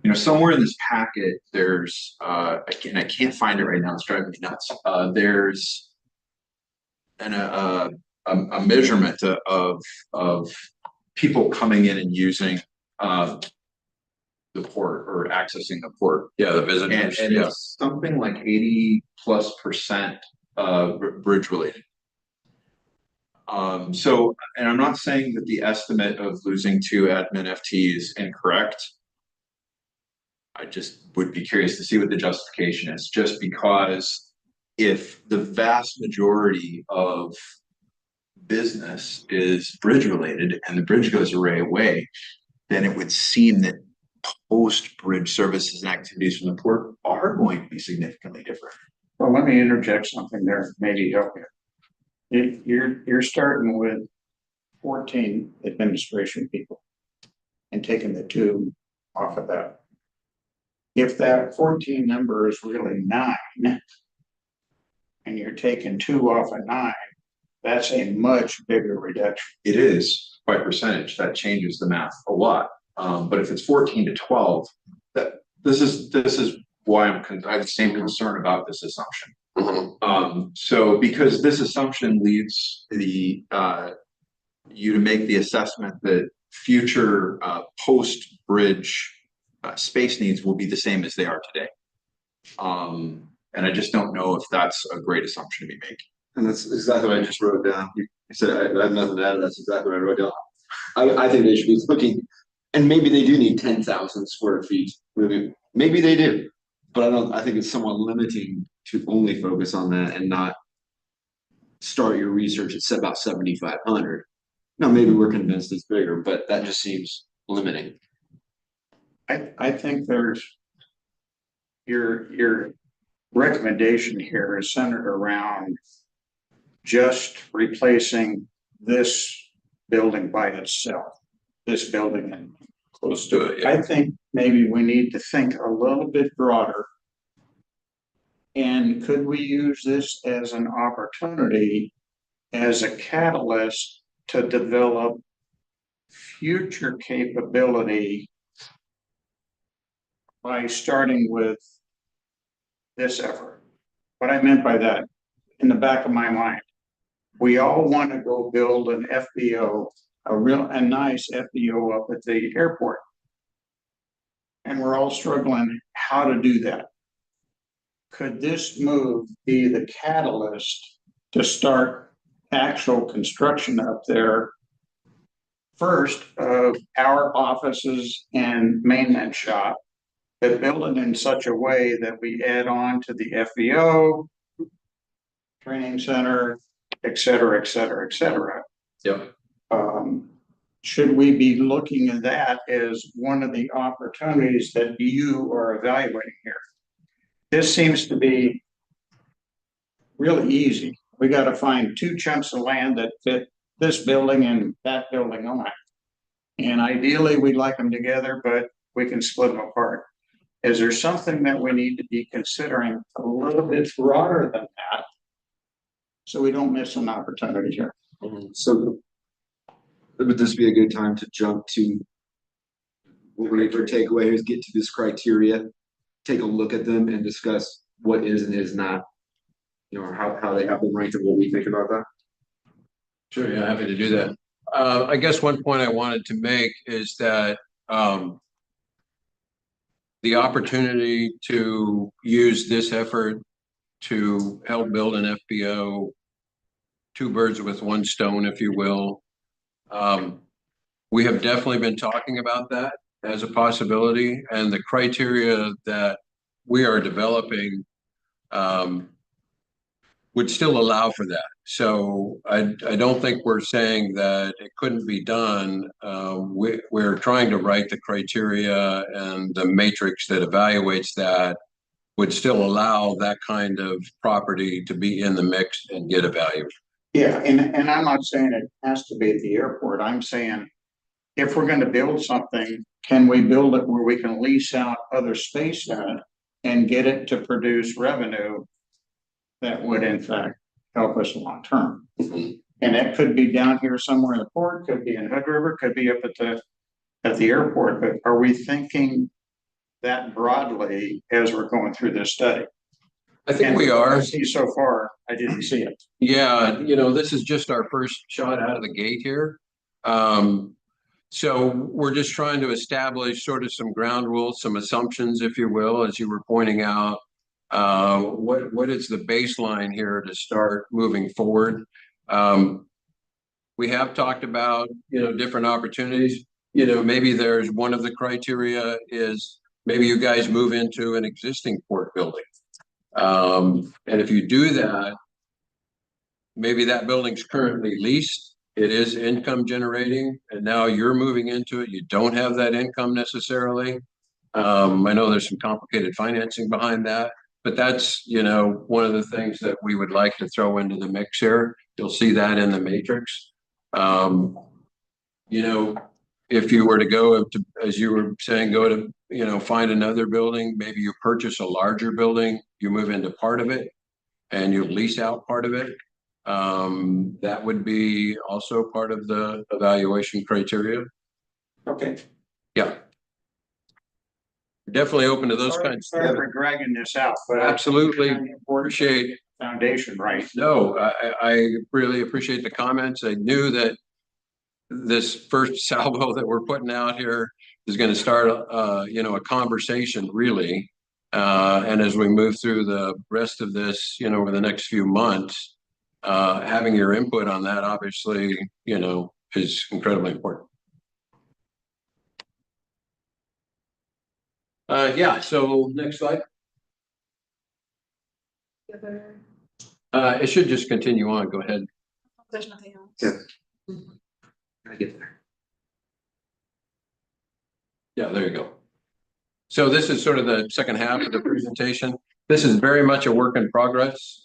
You know, somewhere in this packet, there's again, I can't find it right now. It's driving me nuts. There's a measurement of people coming in and using the port or accessing the port. Yeah, the visitors. And it's something like 80+% bridge related. So, and I'm not saying that the estimate of losing 2 admin FT is incorrect. I just would be curious to see what the justification is, just because if the vast majority of business is bridge related and the bridge goes away, then it would seem that post-bridge services and activities from the port are going to be significantly different. Well, let me interject something there, maybe help you. You're starting with 14 administration people and taking the 2 off of that. If that 14 number is really 9 and you're taking 2 off of 9, that's a much bigger reduction. It is by percentage. That changes the math a lot. But if it's 14 to 12, this is why I have the same concern about this assumption. So because this assumption leads the you to make the assessment that future post-bridge space needs will be the same as they are today. And I just don't know if that's a great assumption to be making. And that's exactly what I just wrote down. You said I have nothing to add. That's exactly what I wrote down. I think they should be looking, and maybe they do need 10,000 square feet. Maybe they do, but I think it's somewhat limiting to only focus on that and not start your research at about 7,500. Now, maybe we're convinced it's bigger, but that just seems limiting. I think there's your recommendation here is centered around just replacing this building by itself, this building and Close to it. Yeah. I think maybe we need to think a little bit broader. And could we use this as an opportunity, as a catalyst to develop future capability by starting with this effort. What I meant by that, in the back of my mind, we all want to go build an FBO, a nice FBO up at the airport. And we're all struggling how to do that. Could this move be the catalyst to start actual construction up there? First, of our offices and maintenance shop, but build it in such a way that we add on to the FBO, training center, et cetera, et cetera, et cetera. Yep. Should we be looking at that as one of the opportunities that you are evaluating here? This seems to be really easy. We got to find two chunks of land that fit this building and that building on it. And ideally, we'd like them together, but we can split them apart. Is there something that we need to be considering a little bit broader than that? So we don't miss an opportunity here. So would this be a good time to jump to what we for takeaway is get to this criteria, take a look at them and discuss what is and is not, you know, how they have them ranked and what we think about that? Sure, yeah, happy to do that. I guess one point I wanted to make is that the opportunity to use this effort to help build an FBO, two birds with one stone, if you will. We have definitely been talking about that as a possibility, and the criteria that we are developing would still allow for that. So I don't think we're saying that it couldn't be done. We're trying to write the criteria, and the matrix that evaluates that would still allow that kind of property to be in the mix and get a value. Yeah, and I'm not saying it has to be at the airport. I'm saying if we're going to build something, can we build it where we can lease out other space in it and get it to produce revenue that would in fact help us long term? And that could be down here somewhere in the port, could be in Hood River, could be up at the airport. But are we thinking that broadly as we're going through this study? I think we are. So far, I didn't see it. Yeah, this is just our first shot out of the gate here. So we're just trying to establish sort of some ground rules, some assumptions, if you will, as you were pointing out. What is the baseline here to start moving forward? We have talked about, different opportunities. Maybe there's one of the criteria is maybe you guys move into an existing port building. And if you do that, maybe that building's currently leased. It is income generating, and now you're moving into it. You don't have that income necessarily. I know there's some complicated financing behind that, but that's, one of the things that we would like to throw into the mix here. You'll see that in the matrix. If you were to go to, as you were saying, go to, find another building, maybe you purchase a larger building, you move into part of it and you lease out part of it. That would be also part of the evaluation criteria. Okay. Yeah. Definitely open to those kinds. Sorry for dragging this out, but Absolutely appreciate foundation, right? No, I really appreciate the comments. I knew that this first salvo that we're putting out here is going to start, a conversation really. And as we move through the rest of this, over the next few months, having your input on that obviously, is incredibly important. So next slide. It should just continue on. Go ahead. There's nothing else. Yeah. I get there. Yeah, there you go. So this is sort of the second half of the presentation. This is very much a work in progress.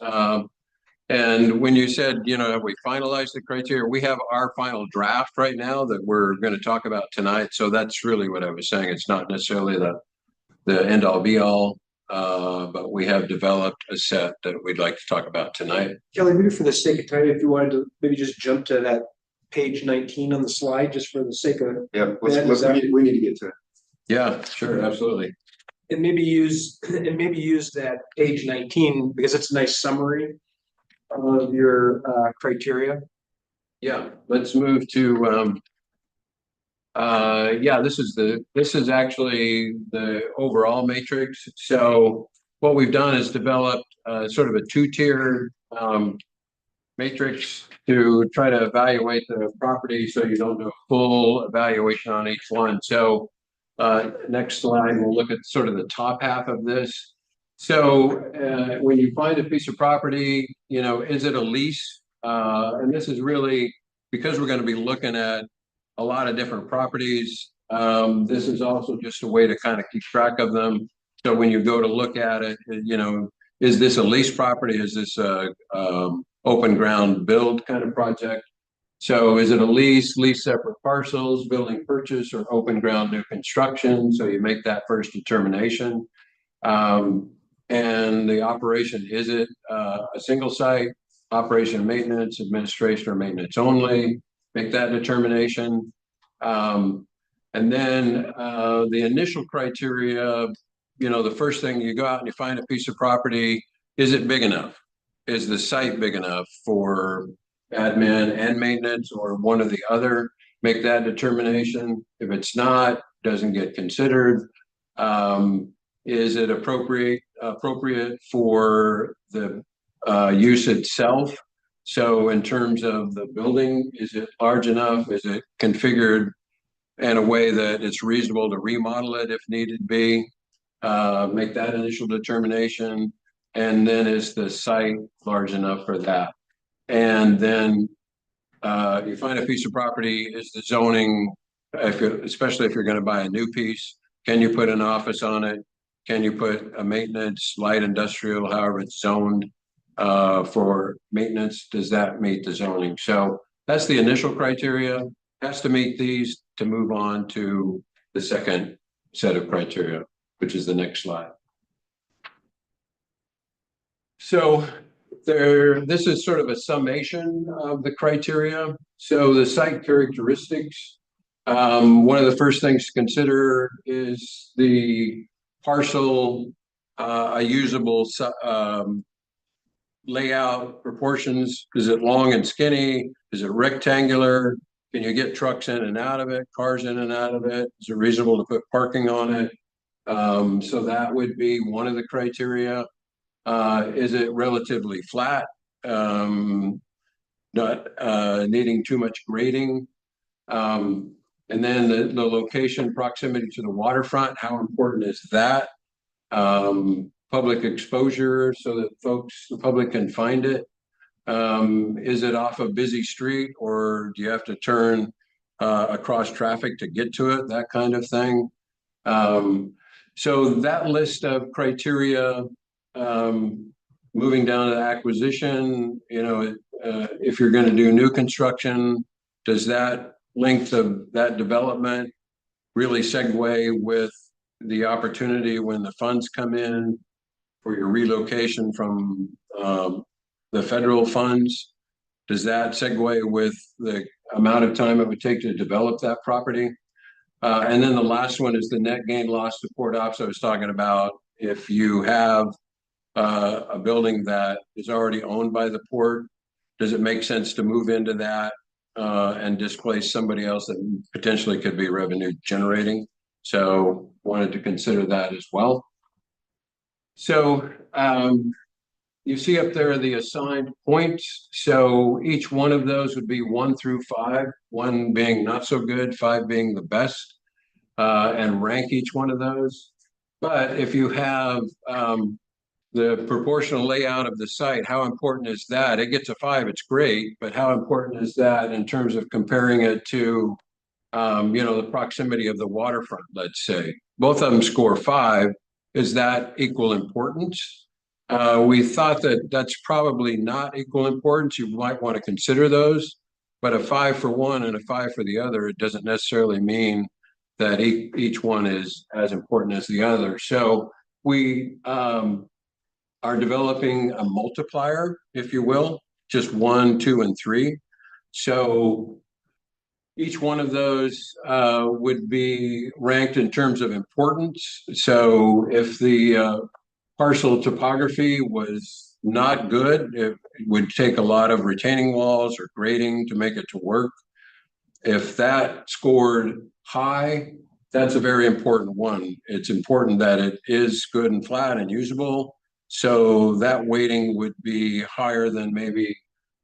And when you said, have we finalized the criteria? We have our final draft right now that we're going to talk about tonight. So that's really what I was saying. It's not necessarily the end all be all, but we have developed a set that we'd like to talk about tonight. Kelly, maybe for the sake of time, if you wanted to maybe just jump to that page 19 on the slide, just for the sake of Yeah, we we need to get to it. Yeah, sure, absolutely. and maybe use that page 19 because it's a nice summary of your criteria. Yeah, let's move to, yeah, this is actually the overall matrix. So what we've done is developed sort of a two-tier matrix to try to evaluate the property so you don't do a full evaluation on each one. So next slide, we'll look at sort of the top half of this. So when you find a piece of property, you know, is it a lease? And this is really because we're going to be looking at a lot of different properties. This is also just a way to kind of keep track of them. So when you go to look at it, you know, is this a lease property? Is this a open ground build kind of project? So is it a lease separate parcels, building purchase, or open ground new construction? So you make that first determination. And the operation, is it a single site, operation, maintenance, administration, or maintenance only? Make that determination. And then the initial criteria, you know, the first thing you go out and you find a piece of property, is it big enough? Is the site big enough for admin and maintenance or one or the other? Make that determination. If it's not, doesn't get considered. Is it appropriate for the use itself? So in terms of the building, is it large enough? Is it configured in a way that it's reasonable to remodel it if needed be? Make that initial determination. And then is the site large enough for that? And then you find a piece of property, is the zoning, especially if you're going to buy a new piece, can you put an office on it? Can you put a maintenance, light industrial, however it's zoned for maintenance? Does that meet the zoning? So that's the initial criteria. Has to meet these to move on to the second set of criteria, which is the next slide. So this is sort of a summation of the criteria. So the site characteristics, one of the first things to consider is the parcel, a usable layout, proportions. Is it long and skinny? Is it rectangular? Can you get trucks in and out of it, cars in and out of it? Is it reasonable to put parking on it? So that would be one of the criteria. Is it relatively flat? Not needing too much grading. And then the location, proximity to the waterfront, how important is that? Public exposure so that the public can find it. Is it off a busy street or do you have to turn across traffic to get to it? That kind of thing. So that list of criteria, moving down to acquisition, you know, if you're going to do new construction, does that length of that development really segue with the opportunity when the funds come in for your relocation from the federal funds? Does that segue with the amount of time it would take to develop that property? And then the last one is the net gain loss to port ops I was talking about. If you have a building that is already owned by the port, does it make sense to move into that and displace somebody else that potentially could be revenue generating? So wanted to consider that as well. So you see up there the assigned points. So each one of those would be 1 through 5, 1 being not so good, 5 being the best, and rank each one of those. But if you have the proportional layout of the site, how important is that? It gets a 5, it's great, but how important is that in terms of comparing it to, you know, the proximity of the waterfront, let's say? Both of them score 5. Is that equal importance? We thought that that's probably not equal importance. You might want to consider those, but a 5 for one and a 5 for the other, it doesn't necessarily mean that each one is as important as the other. So we are developing a multiplier, if you will, just 1, 2, and 3. So each one of those would be ranked in terms of importance. So if the parcel topography was not good, it would take a lot of retaining walls or grading to make it to work. If that scored high, that's a very important one. It's important that it is good and flat and usable. So that weighting would be higher than maybe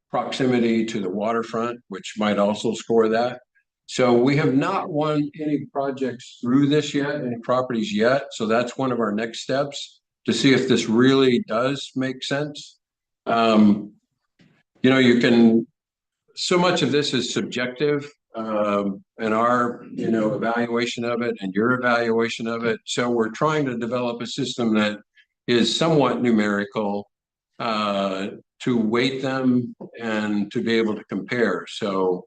proximity to the waterfront, which might also score that. So we have not won any projects through this yet, any properties yet. So that's one of our next steps to see if this really does make sense. You know, you can, so much of this is subjective, and our, you know, evaluation of it and your evaluation of it. So we're trying to develop a system that is somewhat numerical, to weight them and to be able to compare. So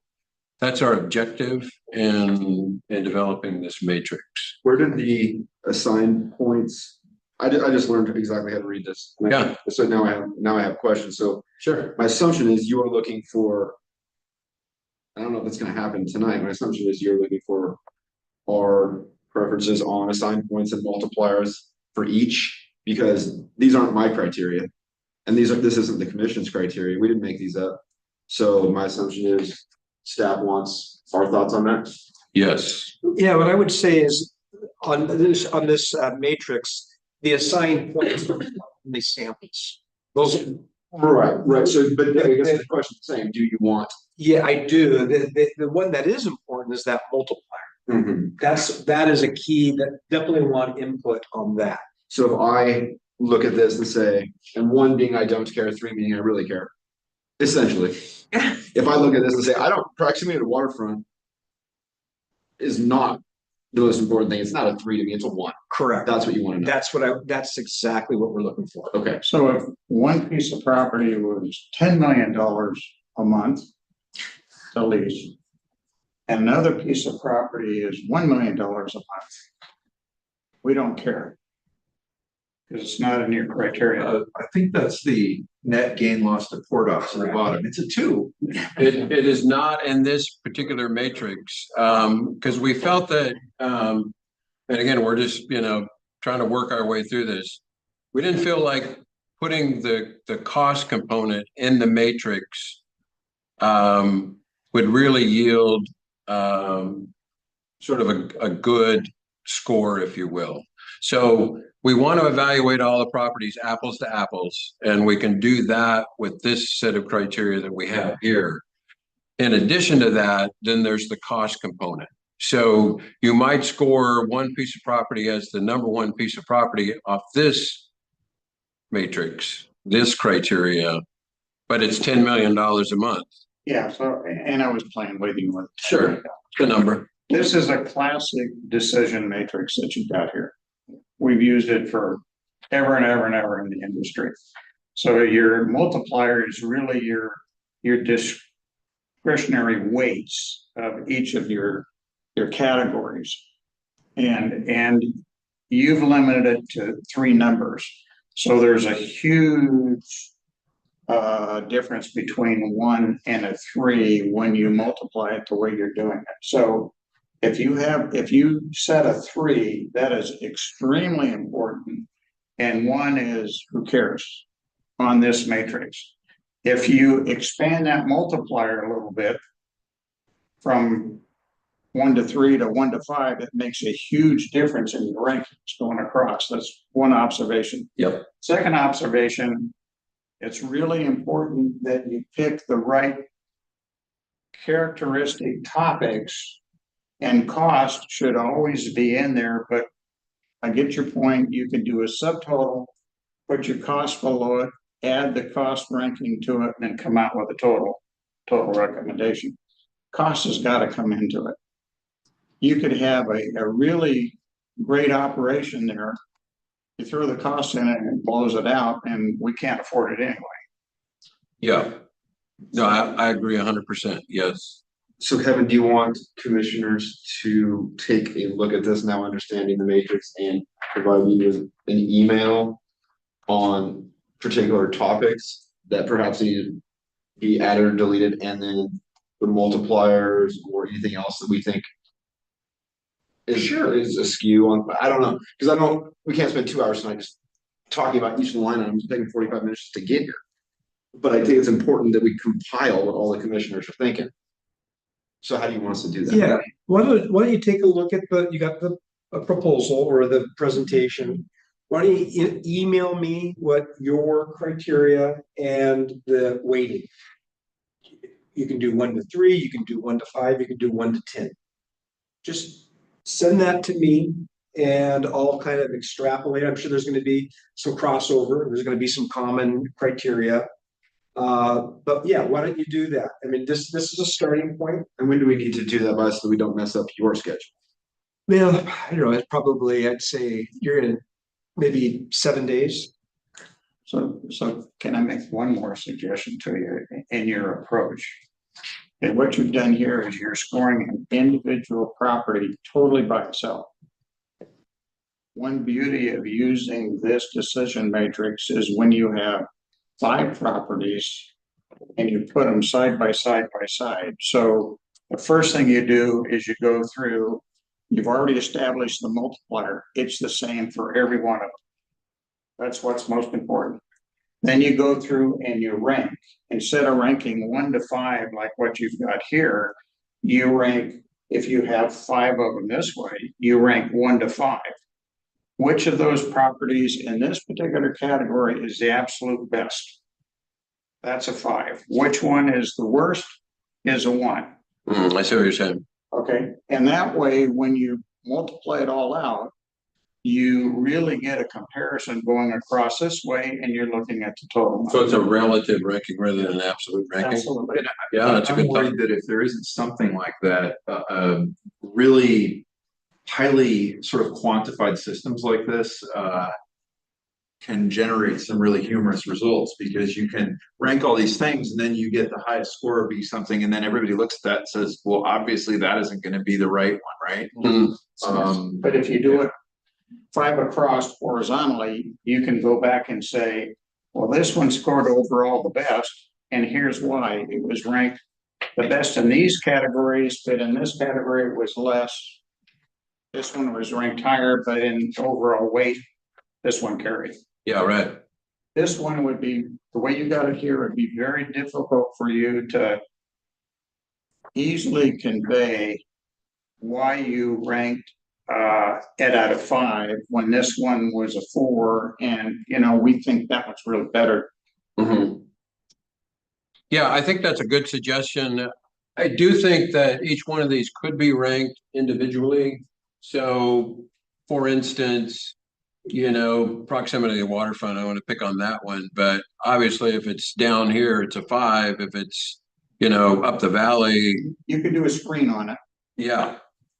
that's our objective in developing this matrix. Where did the assigned points? I just learned exactly how to read this. Yeah. So now I have questions. So Sure. my assumption is you are looking for, I don't know if it's gonna happen tonight. My assumption is you're looking for our preferences on assigned points and multipliers for each, because these aren't my criteria. And this isn't the commission's criteria. We didn't make these up. So my assumption is staff wants our thoughts on that. Yes. Yeah, what I would say is on this matrix, the assigned points are the samples. Those, Right. So, but I guess the question is the same. Do you want? yeah, I do. The one that is important is that multiplier. That is a key that definitely want input on that. So if I look at this and say, and one being I don't care, three meaning I really care. Essentially, if I look at this and say, I don't, proximity to waterfront is not the most important thing. It's not a 3 to me, it's a 1. Correct. That's what you want to know. That's exactly what we're looking for. Okay. So if one piece of property was $10 million a month to lease, and another piece of property is $1 million a month, we don't care. Because it's not in your criteria. I think that's the net gain loss to port ops at the bottom. It's a 2. It is not in this particular matrix, because we felt that, and again, we're just, you know, trying to work our way through this. We didn't feel like putting the cost component in the matrix would really yield sort of a good score, if you will. So we want to evaluate all the properties apples to apples, and we can do that with this set of criteria that we have here. In addition to that, then there's the cost component. So you might score one piece of property as the number one piece of property off this matrix, this criteria, but it's $10 million a month. Yeah, so, and I was playing with you with. Sure, the number. This is a classic decision matrix that you've got here. We've used it for ever and ever and ever in the industry. So your multiplier is really your discretionary weights of each of your categories. And you've limited it to 3 numbers. So there's a huge difference between 1 and a 3 when you multiply it the way you're doing it. So if you set a 3, that is extremely important, and 1 is who cares on this matrix. If you expand that multiplier a little bit from 1 to 3 to 1 to 5, it makes a huge difference in your rankings going across. That's one observation. Yep. Second observation, it's really important that you pick the right characteristic topics. And cost should always be in there, but I get your point. You can do a subtotal, put your cost below it, add the cost ranking to it, and then come out with a total recommendation. Cost has got to come into it. You could have a really great operation there. You throw the cost in it and it blows it out, and we can't afford it anyway. Yeah. No, I agree 100%. Yes. So Kevin, do you want commissioners to take a look at this now, understanding the matrix, and provide you with an email on particular topics that perhaps need to be added or deleted, and then the multipliers or anything else that we think is askew on, I don't know, because we can't spend 2 hours tonight just talking about each of the line items, taking 45 minutes to get here. But I think it's important that we compile what all the commissioners are thinking. So how do you want us to do that? Yeah, why don't you take a look at you got the proposal or the presentation. Why don't you email me what your criteria and the weighting? You can do 1 to 3, you can do 1 to 5, you can do 1 to 10. Just send that to me and I'll kind of extrapolate. I'm sure there's going to be some crossover. There's going to be some common criteria. But yeah, why don't you do that? I mean, this is a starting point. And when do we need to do that by so we don't mess up your schedule? Well, I don't know, it's probably, I'd say you're in maybe 7 days. So can I make one more suggestion to you in your approach? And what you've done here is you're scoring an individual property totally by itself. One beauty of using this decision matrix is when you have 5 properties and you put them side by side by side. So the first thing you do is you go through, you've already established the multiplier. It's the same for every one of them. That's what's most important. Then you go through and you rank. Instead of ranking 1 to 5 like what you've got here, you rank, if you have 5 of them this way, you rank 1 to 5. Which of those properties in this particular category is the absolute best? That's a 5. Which one is the worst? Is a 1. I see what you're saying. Okay, and that way, when you multiply it all out, you really get a comparison going across this way, and you're looking at the total. So it's a relative ranking rather than an absolute ranking. Absolutely. Yeah, that's a I'm good worried thought. that if there isn't something like that, really highly sort of quantified systems like this, can generate some really humorous results, because you can rank all these things and then you get the highest score be something, and then everybody looks at that and says, well, obviously that isn't going to be the right one, right? But if you do it 5 across horizontally, you can go back and say, well, this one scored overall the best, and here's why. It was ranked the best in these categories, but in this category it was less. This one was ranked higher, but in overall weight, this one carried. Yeah, right. This one would be, the way you got it here, would be very difficult for you to easily convey why you ranked it out of 5 when this one was a 4, and we think that one's really better. Yeah, I think that's a good suggestion. I do think that each one of these could be ranked individually. So, for instance, proximity to the waterfront, I want to pick on that one, but obviously if it's down here, it's a 5. If it's, up the valley. You could do a screen on it. Yeah,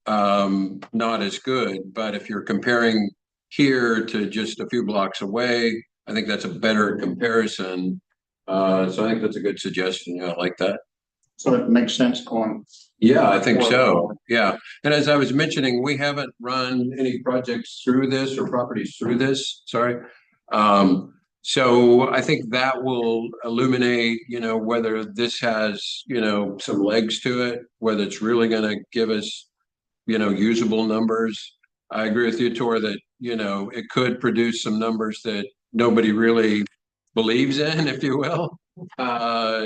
not as good, but if you're comparing here to just a few blocks away, I think that's a better comparison. So I think that's a good suggestion. Yeah, I like that. So it makes sense going. Yeah, I think so. Yeah. And as I was mentioning, we haven't run any projects through this or properties through this, sorry. So I think that will illuminate, whether this has, some legs to it, whether it's really going to give us, usable numbers. I agree with you, Tor, that, it could produce some numbers that nobody really believes in, if you will.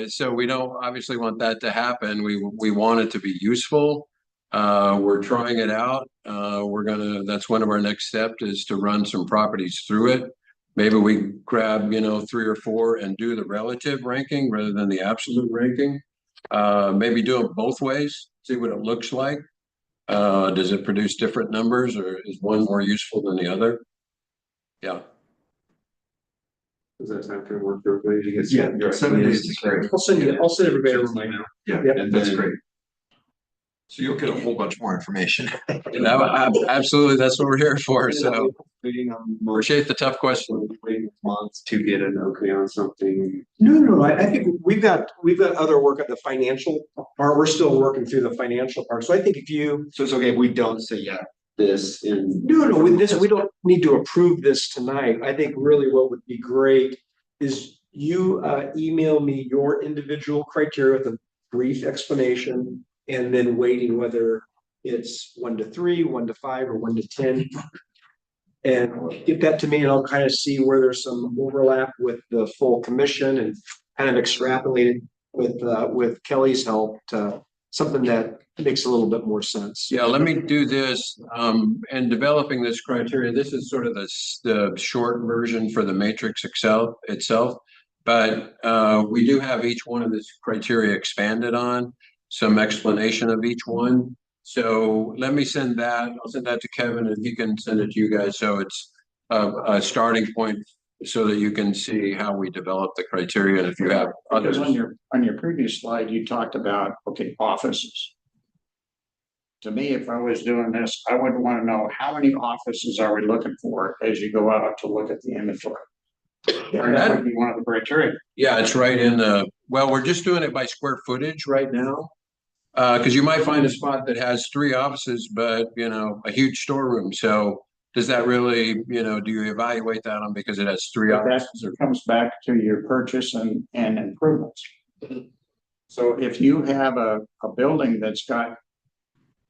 So we don't obviously want that to happen. We want it to be useful. We're trying it out. That's one of our next steps, is to run some properties through it. Maybe we grab, 3 or 4 and do the relative ranking rather than the absolute ranking. Maybe do it both ways, see what it looks like. Does it produce different numbers, or is one more useful than the other? Yeah. Does that time frame work for everybody? You guys- Yeah, 7 days is great. I'll send everybody a reminder. Yeah, Yep. and that's great. So you'll get a whole bunch more information. Absolutely, that's what we're here for. So Waiting on appreciate the tough question. waiting months to get an okay on something. No, I think we've got other work at the financial part. We're still working through the financial part. So I think So it's okay if we don't say, yeah, this in. No, with this, we don't need to approve this tonight. I think really what would be great is you email me your individual criteria with the brief explanation, and then weighting whether it's 1 to 3, 1 to 5, or 1 to 10. And get that to me, and I'll kind of see where there's some overlap with the full commission and kind of extrapolate it with Kelly's help to something that makes a little bit more sense. Yeah, let me do this. In developing this criteria, this is sort of the short version for the matrix itself. But we do have each one of this criteria expanded on, some explanation of each one. So let me send that. I'll send that to Kevin, and he can send it to you guys. So it's a starting point so that you can see how we develop the criteria. And if you have others. Because on your previous slide, you talked about, okay, offices. To me, if I was doing this, I would want to know how many offices are we looking for as you go out to look at the inventory. That would be one of the criteria. Yeah, it's right in the, well, we're just doing it by square footage right now. Because you might find a spot that has 3 offices, but a huge storeroom. So does that really, do you evaluate that on because it has 3 offices? That comes back to your purchase and improvements. So if you have a building that's got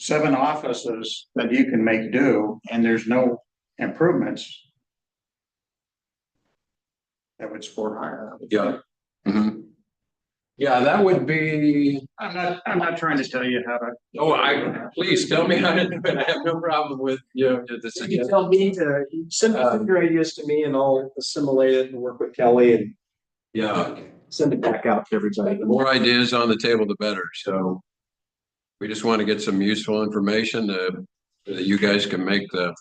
7 offices that you can make do, and there's no improvements, that would score higher. Yeah. Mm-hmm. Yeah, that would be. I'm not trying to tell you how to. Oh, please tell me how to do it. I have no problem with the You suggestion. tell me to send your ideas to me, and I'll assimilate it and work with Kelly and Yeah, send it back out to everybody. the more ideas on the table, the better. So we just want to get some useful information that you guys can make the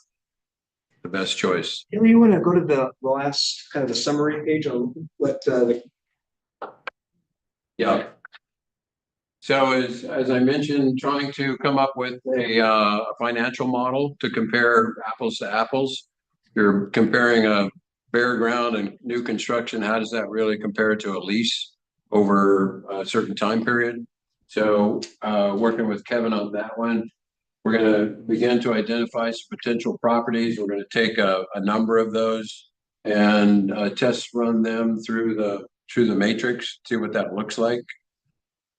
best choice. Kelly, you want to go to the last kind of the summary page on what Yeah. So as I mentioned, trying to come up with a financial model to compare apples to apples. You're comparing a bare ground and new construction. How does that really compare to a lease over a certain time period? So working with Kevin on that one, we're going to begin to identify some potential properties. We're going to take a number of those and test run them through the matrix, see what that looks like.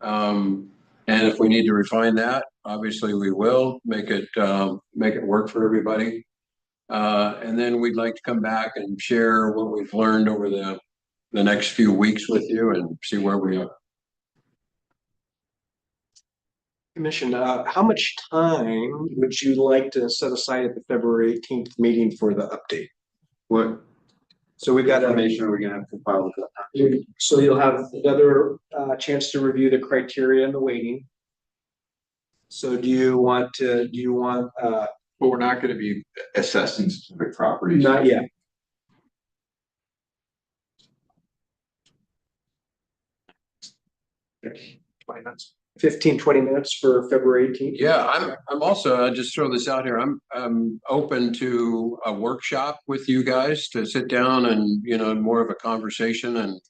And if we need to refine that, obviously we will make it work for everybody. And then we'd like to come back and share what we've learned over the next few weeks with you and see where we are. commission, how much time would you like to set aside at the February 18th meeting for the update? What So we've got information are we gonna have to file with that? so you'll have another chance to review the criteria and the weighting. So do you want But we're not gonna be assessing specific properties. not yet? Okay. 20 minutes. 15-20 minutes for February 18th? Yeah, I'm also, I just throw this out here. I'm open to a workshop with you guys to sit down and, more of a conversation and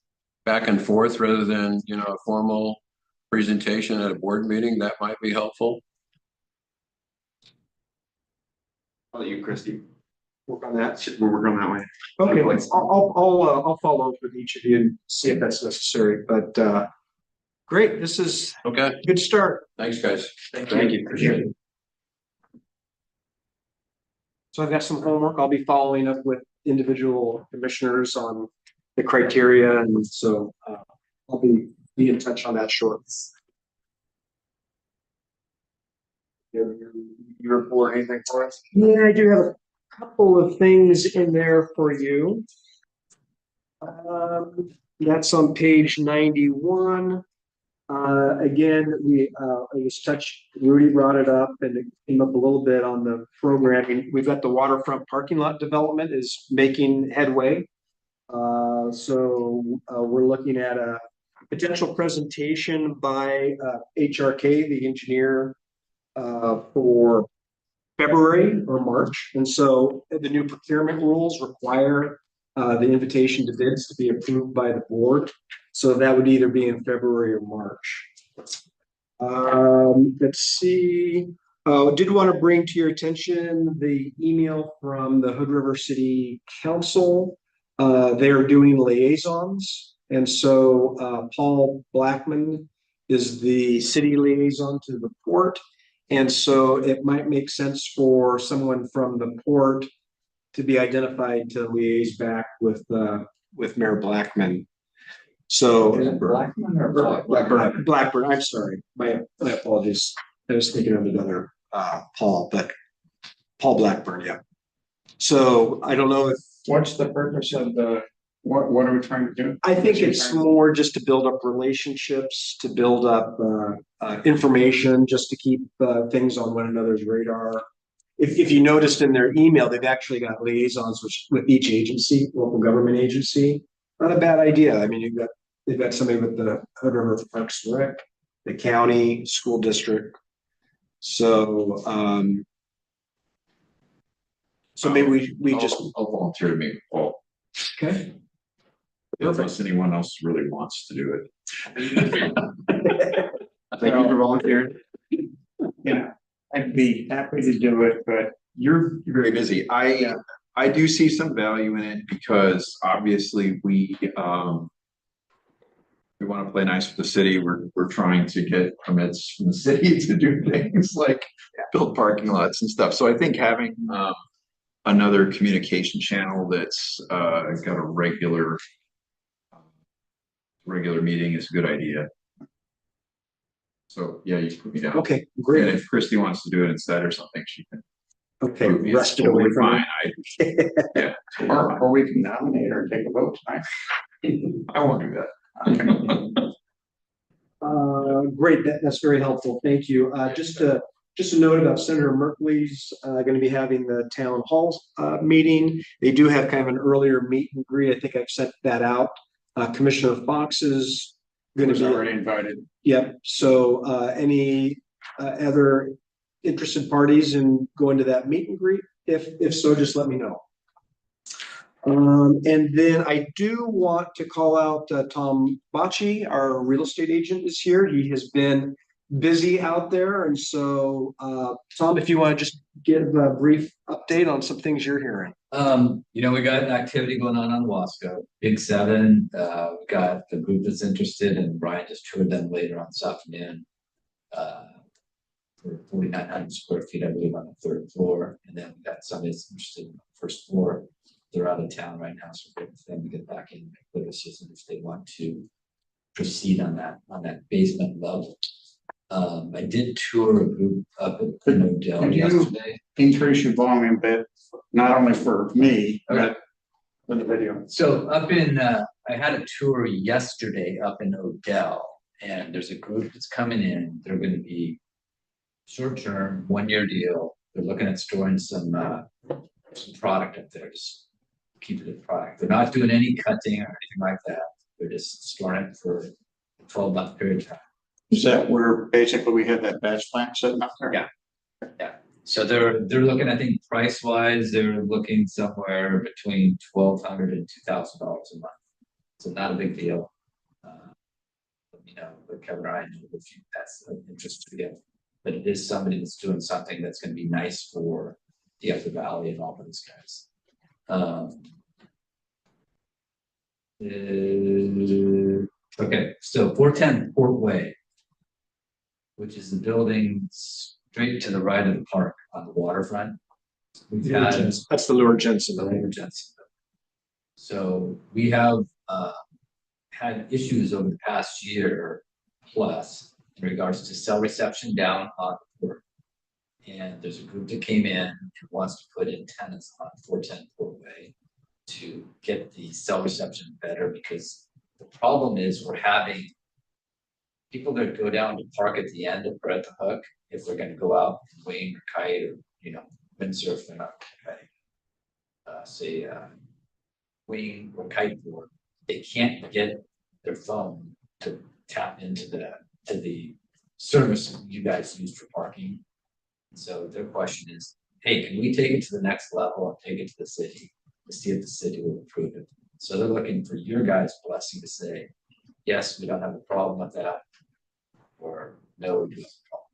back and forth rather than, a formal presentation at a board meeting. That might be helpful. I'll let you, Christie. Work on that. We're working on that way. Okay, I'll follow up with each of you and see if that's necessary, but great, this is Okay, a good start. thanks, guys. Thank you. Appreciate it. So I've got some homework. I'll be following up with individual commissioners on the criteria, and so I'll be in touch on that shortly. You report anything for us? Yeah, I do have a couple of things in there for you. That's on page 91. Again, Rudy brought it up and it came up a little bit on the programming. We've got the waterfront parking lot development is making headway. So we're looking at a potential presentation by HRK, the engineer, for February or March. And so the new procurement rules require the invitation to bids to be approved by the board. So that would either be in February or March. Let's see. Did want to bring to your attention the email from the Hood River City Council. They're doing liaisons. And so Paul Blackman is the city liaison to the port. And so it might make sense for someone from the port to be identified to liaise back with Mayor Blackman. So Blackman or Blackburn, I'm sorry, my apologies. I was thinking of another Paul, but Paul Blackburn, yeah. So I don't know if what's the purpose of what are we trying to do? I think it's more just to build up relationships, to build up information, just to keep things on one another's radar. If you noticed in their email, they've actually got liaisons with each agency, local government agency. Not a bad idea. I mean, they've got somebody with the Hood River Parks and Rec, the county, school district. So maybe we just I'll volunteer to meet Paul. okay. Unless anyone else really wants to do it. Thank you for volunteering. Yeah, I'd be happy to do it, but You're very busy. I do see some value in it because obviously we want to play nice with the city. We're trying to get permits from the city to do things like build parking lots and stuff. So I think having another communication channel that's got a regular meeting is a good idea. So yeah, you put me down. Okay, And great. if Christy wants to do it instead or something, she can. Okay, prove me it's rest it away totally from fine. Yeah, or we can nominate her and take a vote tonight. I won't do that. Great, that's very helpful. Thank you. Just a note about Senator Merkley's going to be having the town hall meeting. They do have kind of an earlier meet and greet. I think I've sent that out. Commissioner Fox is going to Was be already invited. Yep. So any other interested parties in going to that meet and greet? If so, just let me know. And then I do want to call out Tom Bocci, our real estate agent, is here. He has been busy out there. And so, Tom, if you want to just give a brief update on some things you're hearing. We got an activity going on Wasco, Big Seven. We got the group that's interested, and Brian just toured them later on this afternoon. For 4,900 square feet, I believe, on the third floor. And then we got somebody that's interested in the first floor. They're out of town right now, so we're waiting for them to get back in with us if they want to proceed on that basement level. I did tour a group up at Odell Could you yesterday. increase your volume a bit, not only for me, but for the video? So up in, I had a tour yesterday up in Odell, and there's a group that's coming in. They're going to be short-term, 1-year deal. They're looking at storing some product up there, just keep it in product. They're not doing any cutting or anything like that. They're just storing it for a 12-month period of time. Is that where basically we had that batch plant sitting up there? Yeah. Yeah. So they're looking, I think price wise, they're looking somewhere between $1,200 and $2,000 a month. So not a big deal. But Kevin, I know if that's of interest to you. But it is somebody that's doing something that's going to be nice for the Upper Valley and all of these guys. Okay, so 410 Port Way, which is the building straight to the right of the park on the waterfront. We've had That's the Lure Jensen. the Lure Jensen. So we have had issues over the past year plus in regards to cell reception down on the port. And there's a group that came in who wants to put antennas on 410 Port Way to get the cell reception better, because the problem is we're having people that go down to park at the end or at the hook, if they're going to go out and wing or kite or windsurf, they're not kiting. Wing or kiteboard, they can't get their phone to tap into the service you guys use for parking. So their question is, hey, can we take it to the next level and take it to the city to see if the city will approve it? So they're looking for your guys' blessing to say, yes, we don't have a problem with that, or no, we do have a problem.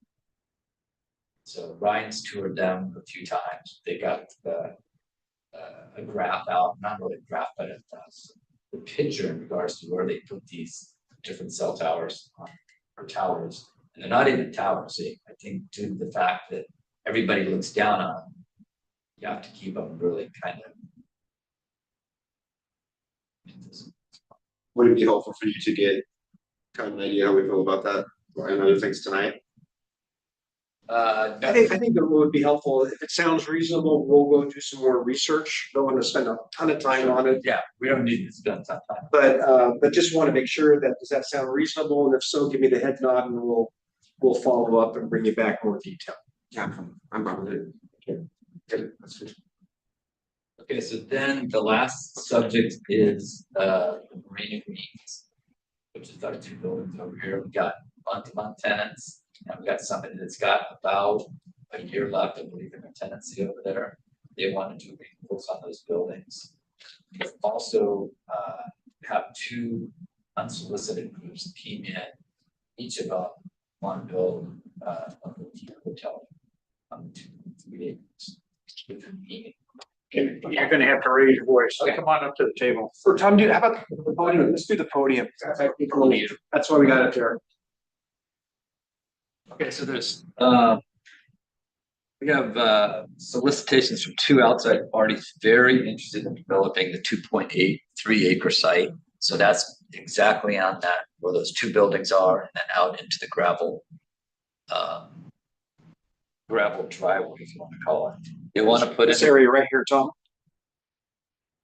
So Ryan's toured them a few times. They got a graph out, not really a graph, but the picture in regards to where they put these different cell towers on for towers, and they're not even towers, I think due to the fact that everybody looks down on them. You have to keep them really kind of. Would it be helpful for you to get kind of an idea how we feel about that and other things tonight? I think that would be helpful. If it sounds reasonable, we'll go do some more research. Don't want to spend a ton of time on it. Yeah, we don't need to spend some time. But just want to make sure that, does that sound reasonable? And if so, give me the head nod and we'll follow up and bring you back more detail. Yeah, I'm fine with it. Okay, that's good. Okay, so then the last subject is Marina Greens, which is our two buildings over here. We got month-to-month tenants, and we got somebody that's got about a year left, I believe, in their tenancy over there. They wanted to renewals on those buildings. We also have two unsolicited groups that came in. Each of them want to build a hotel on 2-3 acres. You're gonna have to raise your voice. So come on up to the table. For Tom, how about the podium? Let's do the podium. That's why we got it there. Okay, so there's we have solicitations from two outside parties very interested in developing the 2.83 acre site. So that's exactly on that where those two buildings are, and then out into the gravel driveway, if you want to call it. They want to put This in area right here, Tom.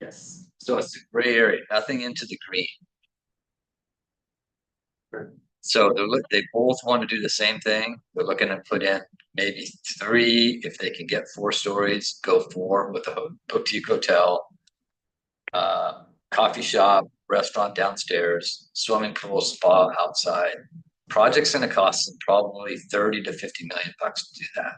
yes. So it's a gray area, nothing into the green. So they both want to do the same thing. They're looking to put in maybe 3, if they can get 4 stories, go 4 with a boutique hotel, coffee shop, restaurant downstairs, swimming pool, spa outside. Project's gonna cost them probably 30 to 50 million bucks to do that.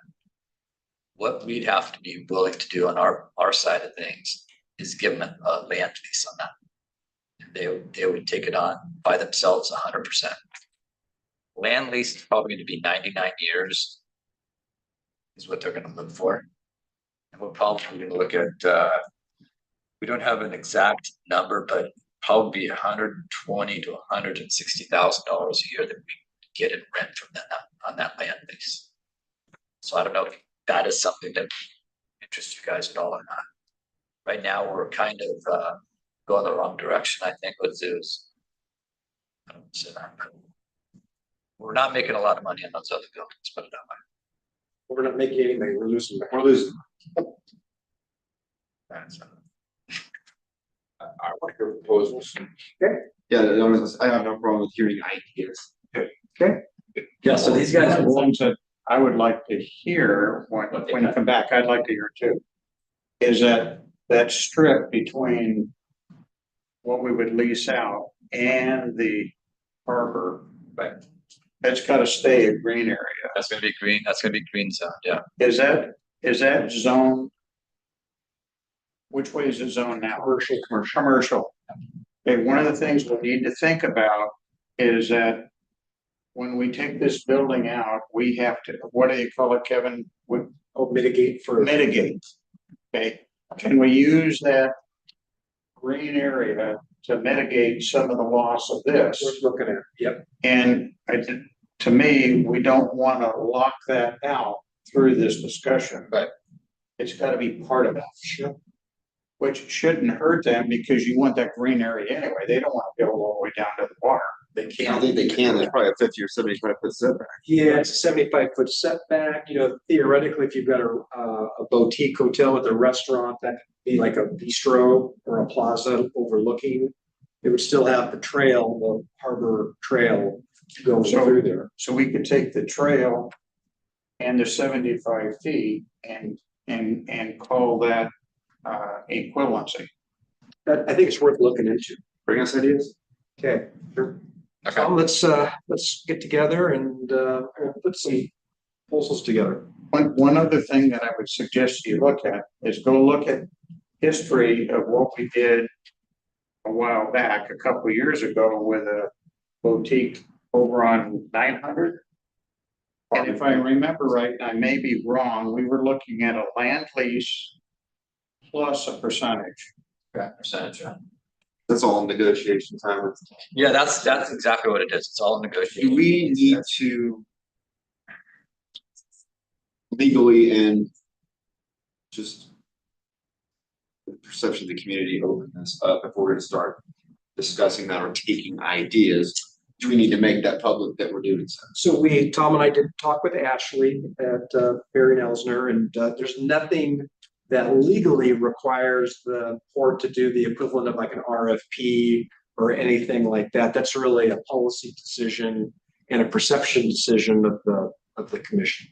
What we'd have to be willing to do on our side of things is give them a land lease on that. They would take it on by themselves 100%. Land lease is probably going to be 99 years is what they're going to look for. And we're probably going to look at, we don't have an exact number, but probably $120,000 to $160,000 a year that we get in rent from that on that land lease. So I don't know if that is something that interests you guys at all or not. Right now, we're kind of going the wrong direction, I think, with zoos. We're not making a lot of money on those other buildings, put it that way. We're not making any money. We're losing. We're losing. I like your proposals. Yeah, I have no problem with hearing ideas. Yeah, so these guys The are ones that I would like to hear when you come back, I'd like to hear too. Is that strip between what we would lease out and the harbor. Right. That's gotta stay a green area. that's gonna be green, that's gonna be green zone, yeah. Is that zone? Which way is the zone now? Commercial. Okay, one of the things we need to think about is that when we take this building out, we have to, what do you call it, Kevin? Mitigate for. Mitigate. Okay, can we use that green area to mitigate some of the loss of this? We're looking at, yep. And to me, we don't want to lock that out through this discussion. Right. It's got to be part of it. Which shouldn't hurt them because you want that green area anyway. They don't want to build all the way down to the water. They I can't. think they can. There's probably a 50 or 75-foot setback. Yeah, it's a 75-foot setback. You know, theoretically, if you've got a boutique hotel with a restaurant, that could be like a bistro or a plaza overlooking. It would still have the trail, the harbor trail going through there. So we could take the trail and the 75 feet and call that equivalency. I think it's worth looking into. Bring us ideas. Okay, sure. Okay. Let's get together and put some proposals together. One other thing that I would suggest you look at is go look at history of what we did a while back, a couple of years ago with a boutique over on 900. And if I remember right, I may be wrong, we were looking at a land lease plus a percentage. Okay, percentage, right? That's all negotiation time. Yeah, that's exactly what it is. It's all negotiation. Do we need to legally and just the perception of the community open this up if we're gonna start discussing that or taking ideas? Do we need to make that public that we're doing so? So Tom and I did talk with Ashley at Barry Elsner, and there's nothing that legally requires the port to do the equivalent of like an RFP or anything like that. That's really a policy decision and a perception decision of the commission.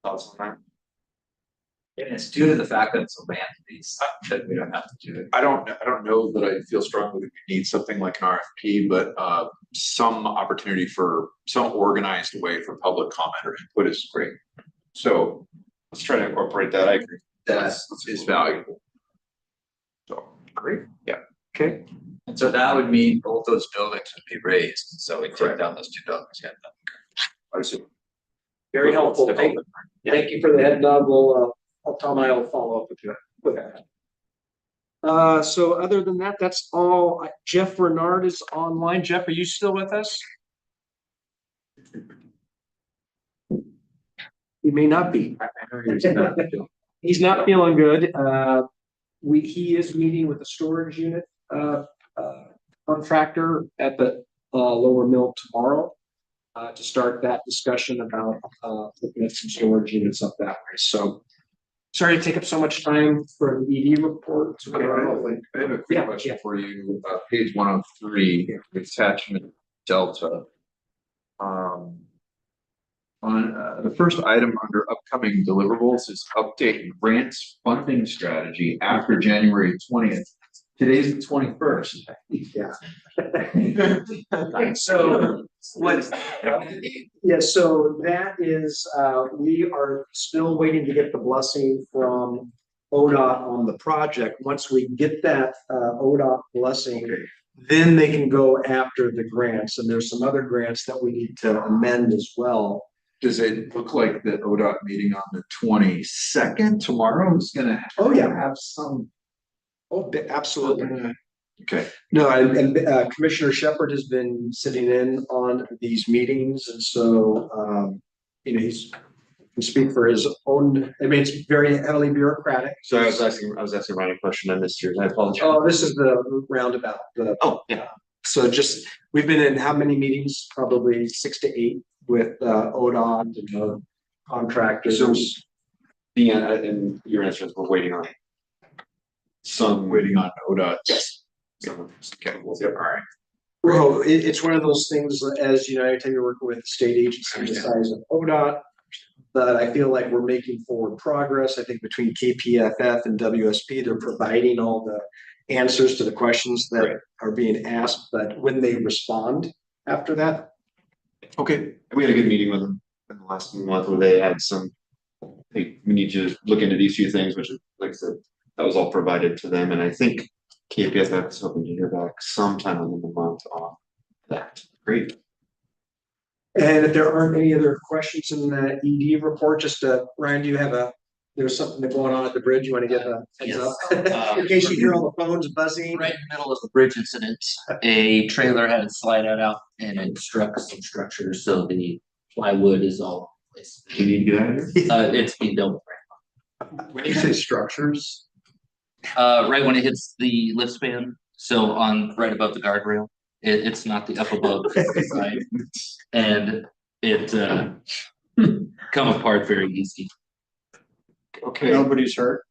Thoughts on that? And it's due to the fact that it's a land lease that we don't have to do it. I don't know that I feel strongly that we need something like an RFP, but some opportunity for some organized way for public comment or input is great. So Let's try to incorporate that. I agree. that is valuable. So, Great. Yeah. Okay. And so that would mean both those buildings would be raised. So we take down those two buildings. Yeah. I see. Very helpful. Thank you for the head nod. We'll, Tom and I will follow up with you with that. So other than that, that's all. Jeff Renard is online. Jeff, are you still with us? He may not be. He's not feeling good. He is meeting with the storage unit contractor at the lower mill tomorrow to start that discussion about looking at some storage units up that way. So sorry to take up so much time for the ED report. I have a quick question for you. Page 103, attachment Delta. On the first item under upcoming deliverables is update grants funding strategy after January 20th. Today's the 21st. Yeah. So what? Yeah, so that is, we are still waiting to get the blessing from ODOT on the project. Once we get that ODOT blessing, then they can go after the grants. And there's some other grants that we need to amend as well. Does it look like the ODOT meeting on the 22nd tomorrow is gonna have some? Oh, absolutely. Okay. No, and Commissioner Shepherd has been sitting in on these meetings, and so you know, can speak for his own. I mean, it's very heavily bureaucratic. So I was asking Ryan a question I missed yours. I apologize. Oh, this is the roundabout. Oh, yeah. So just we've been in how many meetings? Probably 6 to 8 with ODOT and the contractors. So and your answer is we're waiting on some. Waiting on ODOT. Yes. Okay, all right. Well, it's one of those things, as you know, every time you're working with state agencies the size of ODOT, but I feel like we're making forward progress. I think between KPFF and WSP, they're providing all the answers to the questions that are being asked, but when they respond after that. Okay, we had a good meeting with them in the last month where they had some, hey, we need to look into these few things, which, like I said, that was all provided to them, and I think KPFF is hoping to hear back sometime within the month on that. Great. And if there aren't any other questions in the ED report, just Ryan, do you have there's something going on at the bridge? You want to get a heads up? In case you hear all the phones buzzing. Right in the middle of the bridge incident, a trailer had its slide out and it struck some structures, so the plywood is all in place. Do you need to get out of here? It's being built. When you say structures, Right when it hits the lift span, so right above the guardrail, it's not the up above the side, and it come apart very easy. Okay. Nobody's hurt.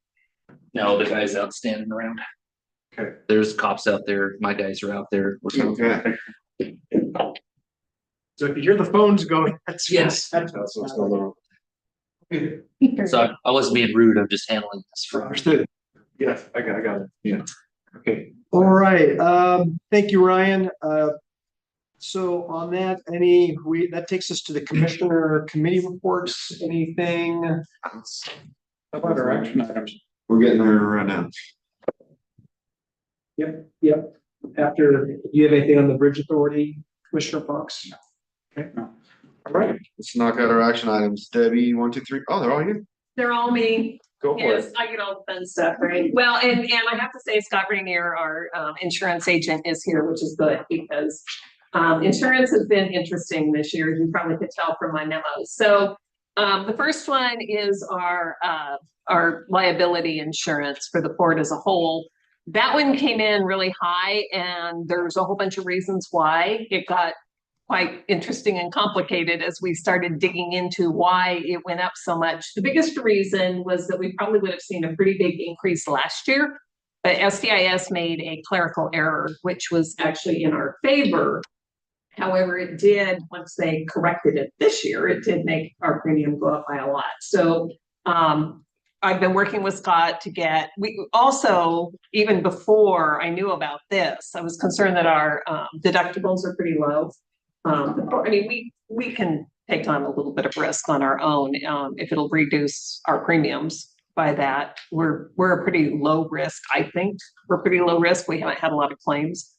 No, the guy's out standing around. Okay. There's cops out there. My guys are out there. Okay. So if you hear the phones going, that's Yes. That's what's going on. So I wasn't being rude. I'm just handling this for. Understood. Yes, I got it. Yeah. Okay. All right, thank you, Ryan. So on that, that takes us to the commissioner committee reports, anything? How about our action items? We're getting there right now. Yep. After, do you have anything on the bridge authority, Commissioner Fox? Okay. No. All right. Let's knock out our action items. Debbie, 1, 2, 3. Oh, they're all here. They're all me. Go for Yes, it. I get all the fun stuff, right? Well, and I have to say Scott Rainier, our insurance agent is here, which is good because insurance has been interesting this year. You probably could tell from my memos. So the first one is our liability insurance for the port as a whole. That one came in really high, and there's a whole bunch of reasons why it got quite interesting and complicated as we started digging into why it went up so much. The biggest reason was that we probably would have seen a pretty big increase last year, but SDIS made a clerical error, which was actually in our favor. However, it did, once they corrected it this year, it did make our premium go up by a lot. So I've been working with Scott to get, we also, even before I knew about this, I was concerned that our deductibles are pretty low. I mean, we can take on a little bit of risk on our own if it'll reduce our premiums by that. We're a pretty low risk, I think. We're pretty low risk. We haven't had a lot of claims.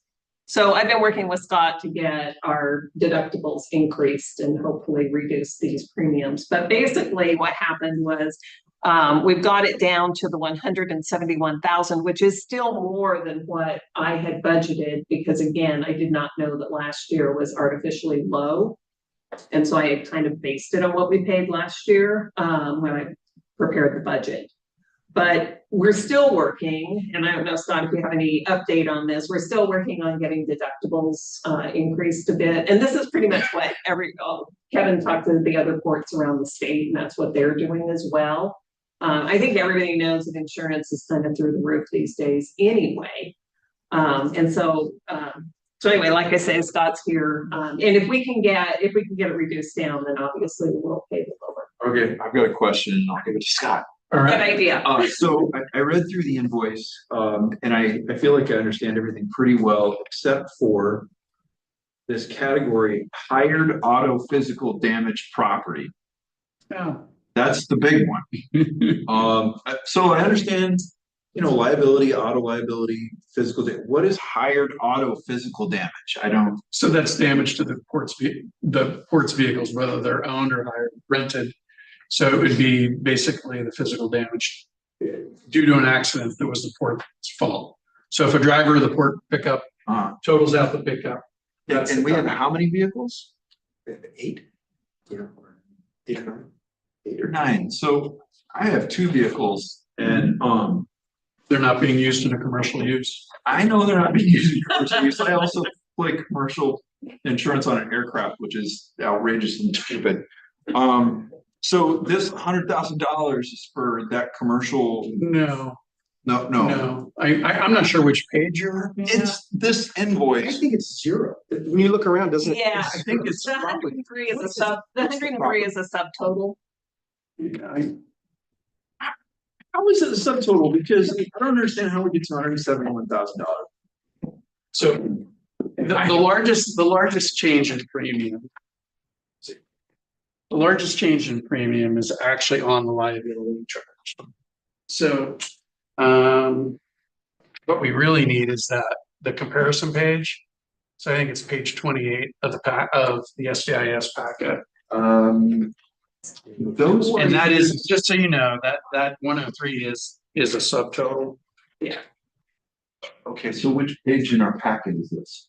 So I've been working with Scott to get our deductibles increased and hopefully reduce these premiums. But basically what happened was we've got it down to the 171,000, which is still more than what I had budgeted because again, I did not know that last year was artificially low. And so I kind of based it on what we paid last year when I prepared the budget. But we're still working, and I don't know, Scott, if you have any update on this, we're still working on getting deductibles increased a bit. And this is pretty much what Kevin talked to the other ports around the state, and that's what they're doing as well. I think everybody knows that insurance is kind of through the roof these days anyway. And so anyway, like I say, Scott's here. And if we can get it reduced down, then obviously we'll pay the lower. Okay, I've got a question and I'll give it to Scott. Good idea. So I read through the invoice, and I feel like I understand everything pretty well, except for this category, hired auto physical damage property. Yeah. That's the big one. So I understand, liability, auto liability, physical, what is hired auto physical damage? I don't. So that's damage to the port's vehicles, whether they're owned or hired, rented. So it would be basically the physical damage due to an accident that was the port's fault. So if a driver of the port pickup totals out the pickup. And we have how many vehicles? 8? Yeah. 8 or 9. So I have 2 vehicles and they're not being used in a commercial use. I know they're not being used in commercial use. I also play commercial insurance on an aircraft, which is outrageous and stupid. So this $100,000 is for that commercial? No. No. I'm not sure which page you're. It's this invoice. I think it's 0. When you look around, doesn't it? Yeah, I think it's the 103 is a the 103 is a subtotal. How is it a subtotal? Because I don't understand how we get to $171,000. So the largest change in premium. The largest change in premium is actually on the liability charge. So what we really need is the comparison page. So I think it's page 28 of the SDIS packet. And that is, just so you know, that 103 is a subtotal. Yeah. Okay, so which page in our packet is this?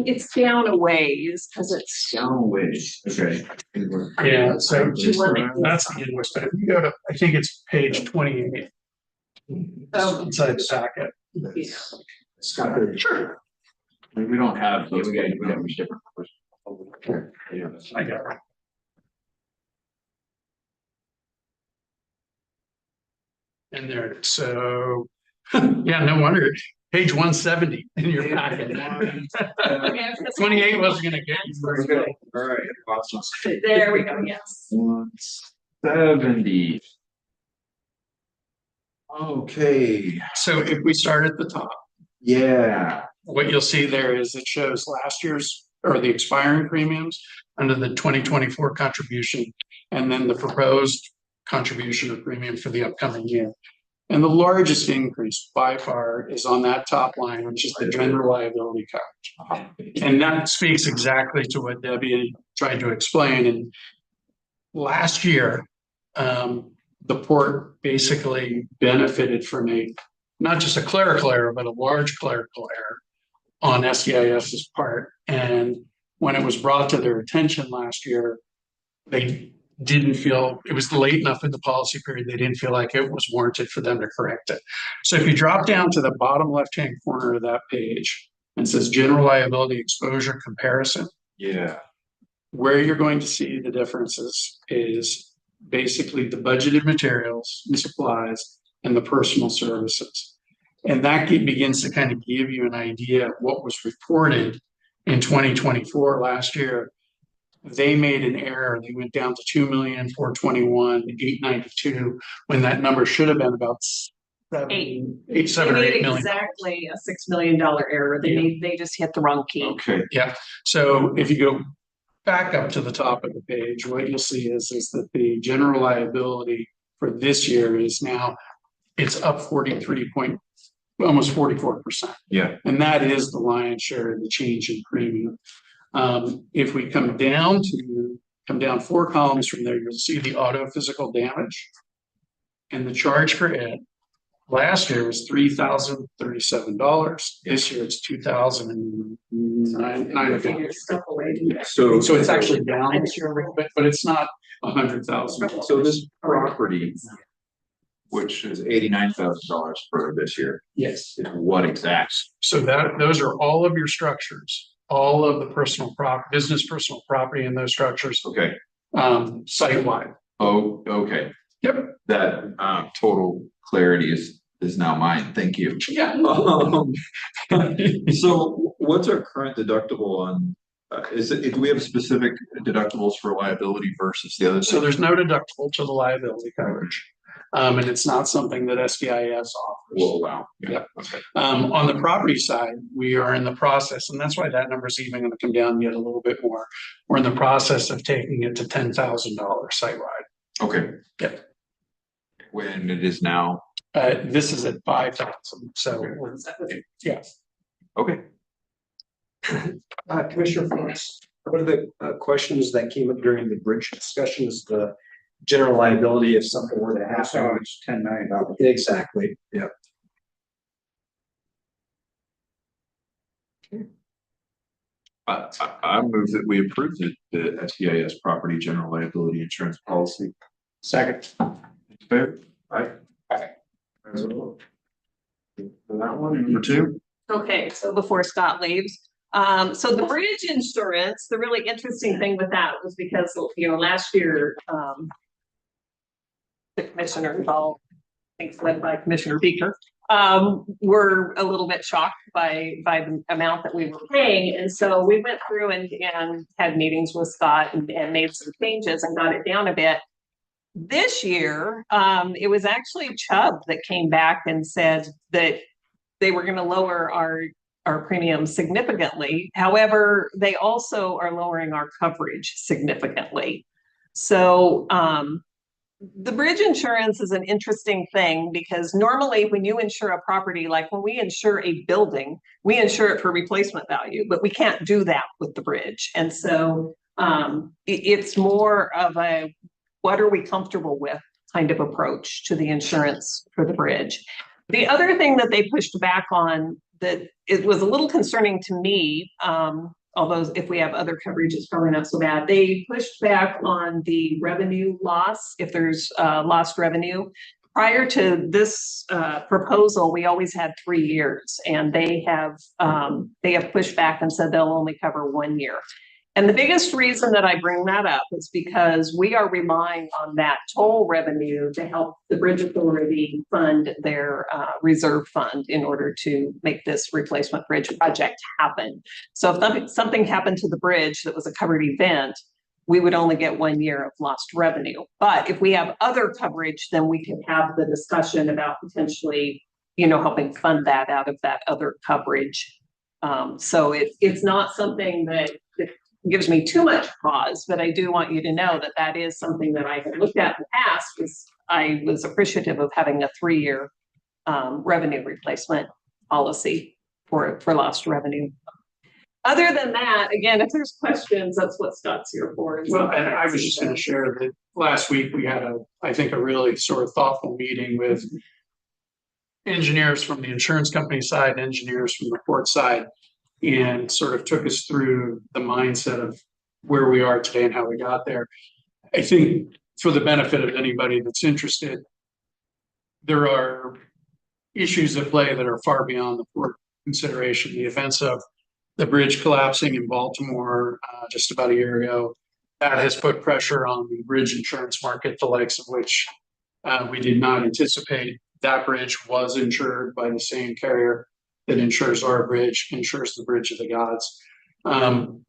It's down a ways because it's Down a ways. Okay. Yeah, so that's the invoice, but if you go to, I think it's page 28 inside the packet. Yeah. Scott, Sure. We don't have those. We got different. I got it. And there, so, yeah, no wonder, page 170 in your packet. 28 wasn't gonna get you very good. All right, awesome. There we go, yes. 170. Okay, So if we start at the top, yeah. what you'll see there is it shows last year's or the expiring premiums under the 2024 contribution, and then the proposed contribution of premium for the upcoming year. And the largest increase by far is on that top line, which is the general liability coverage. And that speaks exactly to what Debbie tried to explain. And last year, the port basically benefited from not just a clerical error, but a large clerical error on SEIS's part. And when it was brought to their attention last year, they didn't feel it was late enough in the policy period. They didn't feel like it was warranted for them to correct it. So if you drop down to the bottom left-hand corner of that page and says general liability exposure comparison, Yeah. where you're going to see the differences is basically the budgeted materials and supplies and the personal services. And that begins to kind of give you an idea of what was reported in 2024 last year. They made an error. They went down to 2,421,892 when that number should have been about They $7 or made $8 million. exactly a $6 million error. They just hit the wrong key. Okay. Yeah. So if you go back up to the top of the page, what you'll see is that the general liability for this year is now, it's up 43 point, almost 44%. Yeah. And that is the lion's share of the change in premium. If we come down 4 columns from there, you'll see the auto physical damage. And the charge for it last year was $3,037. This year it's $2,009. So So it's actually down this year a little bit, but it's not $100,000. So this property, which is $89,000 for this year, Yes. is what exact? So those are all of your structures, all of the business personal property in those structures, Okay. site-wide. Oh, okay. Yep. That total clarity is now mine. Thank you. Yeah. So what's our current deductible on, do we have specific deductibles for liability versus the other? So there's no deductible to the liability coverage. And it's not something that SDIS offers. Whoa, wow. Yep. Okay. On the property side, we are in the process, and that's why that number is even going to come down yet a little bit more. We're in the process of taking it to $10,000 site-wide. Okay. Yep. When it is now. This is at 5,000. So yeah. Okay. Commissioner Fox, one of the questions that came up during the bridge discussion is the general liability if something were to happen. So it's $10 million. Exactly, yeah. I move that we approve the SEIS property general liability insurance policy. Second. Fair? Aye. For that one, number 2. Okay, so before Scott leaves, so the bridge insurance, the really interesting thing with that was because, last year, the commissioner involved, I think led by Commissioner Beaker, were a little bit shocked by the amount that we were paying. And so we went through and had meetings with Scott and made some changes and got it down a bit. This year, it was actually Chubb that came back and said that they were going to lower our premium significantly. However, they also are lowering our coverage significantly. So the bridge insurance is an interesting thing because normally when you insure a property, like when we insure a building, we insure it for replacement value, but we can't do that with the bridge. And so it's more of a what are we comfortable with kind of approach to the insurance for the bridge. The other thing that they pushed back on that it was a little concerning to me, although if we have other coverage, it's probably not so bad. They pushed back on the revenue loss, if there's lost revenue. Prior to this proposal, we always had 3 years, and they have pushed back and said they'll only cover 1 year. And the biggest reason that I bring that up is because we are relying on that toll revenue to help the Bridge Authority fund their reserve fund in order to make this replacement bridge project happen. So if something happened to the bridge that was a covered event, we would only get 1 year of lost revenue. But if we have other coverage, then we can have the discussion about potentially, helping fund that out of that other coverage. So it's not something that gives me too much pause, but I do want you to know that that is something that I had looked at in the past because I was appreciative of having a 3-year revenue replacement policy for lost revenue. Other than that, again, if there's questions, that's what Scott's here for. is Well, and I was just gonna share that last week we had I think a really sort of thoughtful meeting with engineers from the insurance company side and engineers from the port side, and sort of took us through the mindset of where we are today and how we got there. I think for the benefit of anybody that's interested, there are issues at play that are far beyond the port consideration. The events of the bridge collapsing in Baltimore just about a year ago, that has put pressure on the bridge insurance market, the likes of which we did not anticipate. That bridge was insured by the same carrier that insures our bridge, insures the Bridge of the Gods.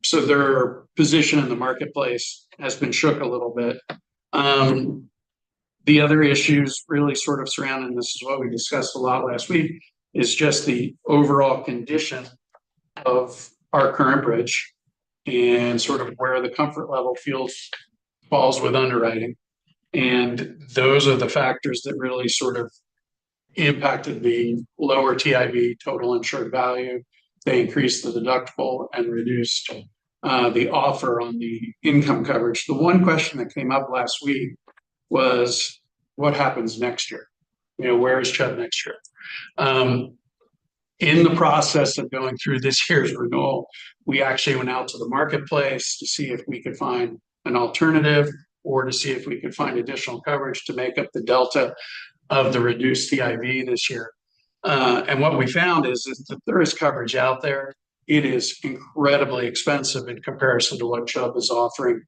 So their position in the marketplace has been shook a little bit. The other issues really sort of surrounding this is what we discussed a lot last week, is just the overall condition of our current bridge and sort of where the comfort level falls with underwriting. And those are the factors that really sort of impacted the lower TIV, total insured value. They increased the deductible and reduced the offer on the income coverage. The one question that came up last week was, what happens next year? You know, where is Chubb next year? In the process of going through this year's renewal, we actually went out to the marketplace to see if we could find an alternative, or to see if we could find additional coverage to make up the delta of the reduced TIV this year. And what we found is that there is coverage out there. It is incredibly expensive in comparison to what Chubb is offering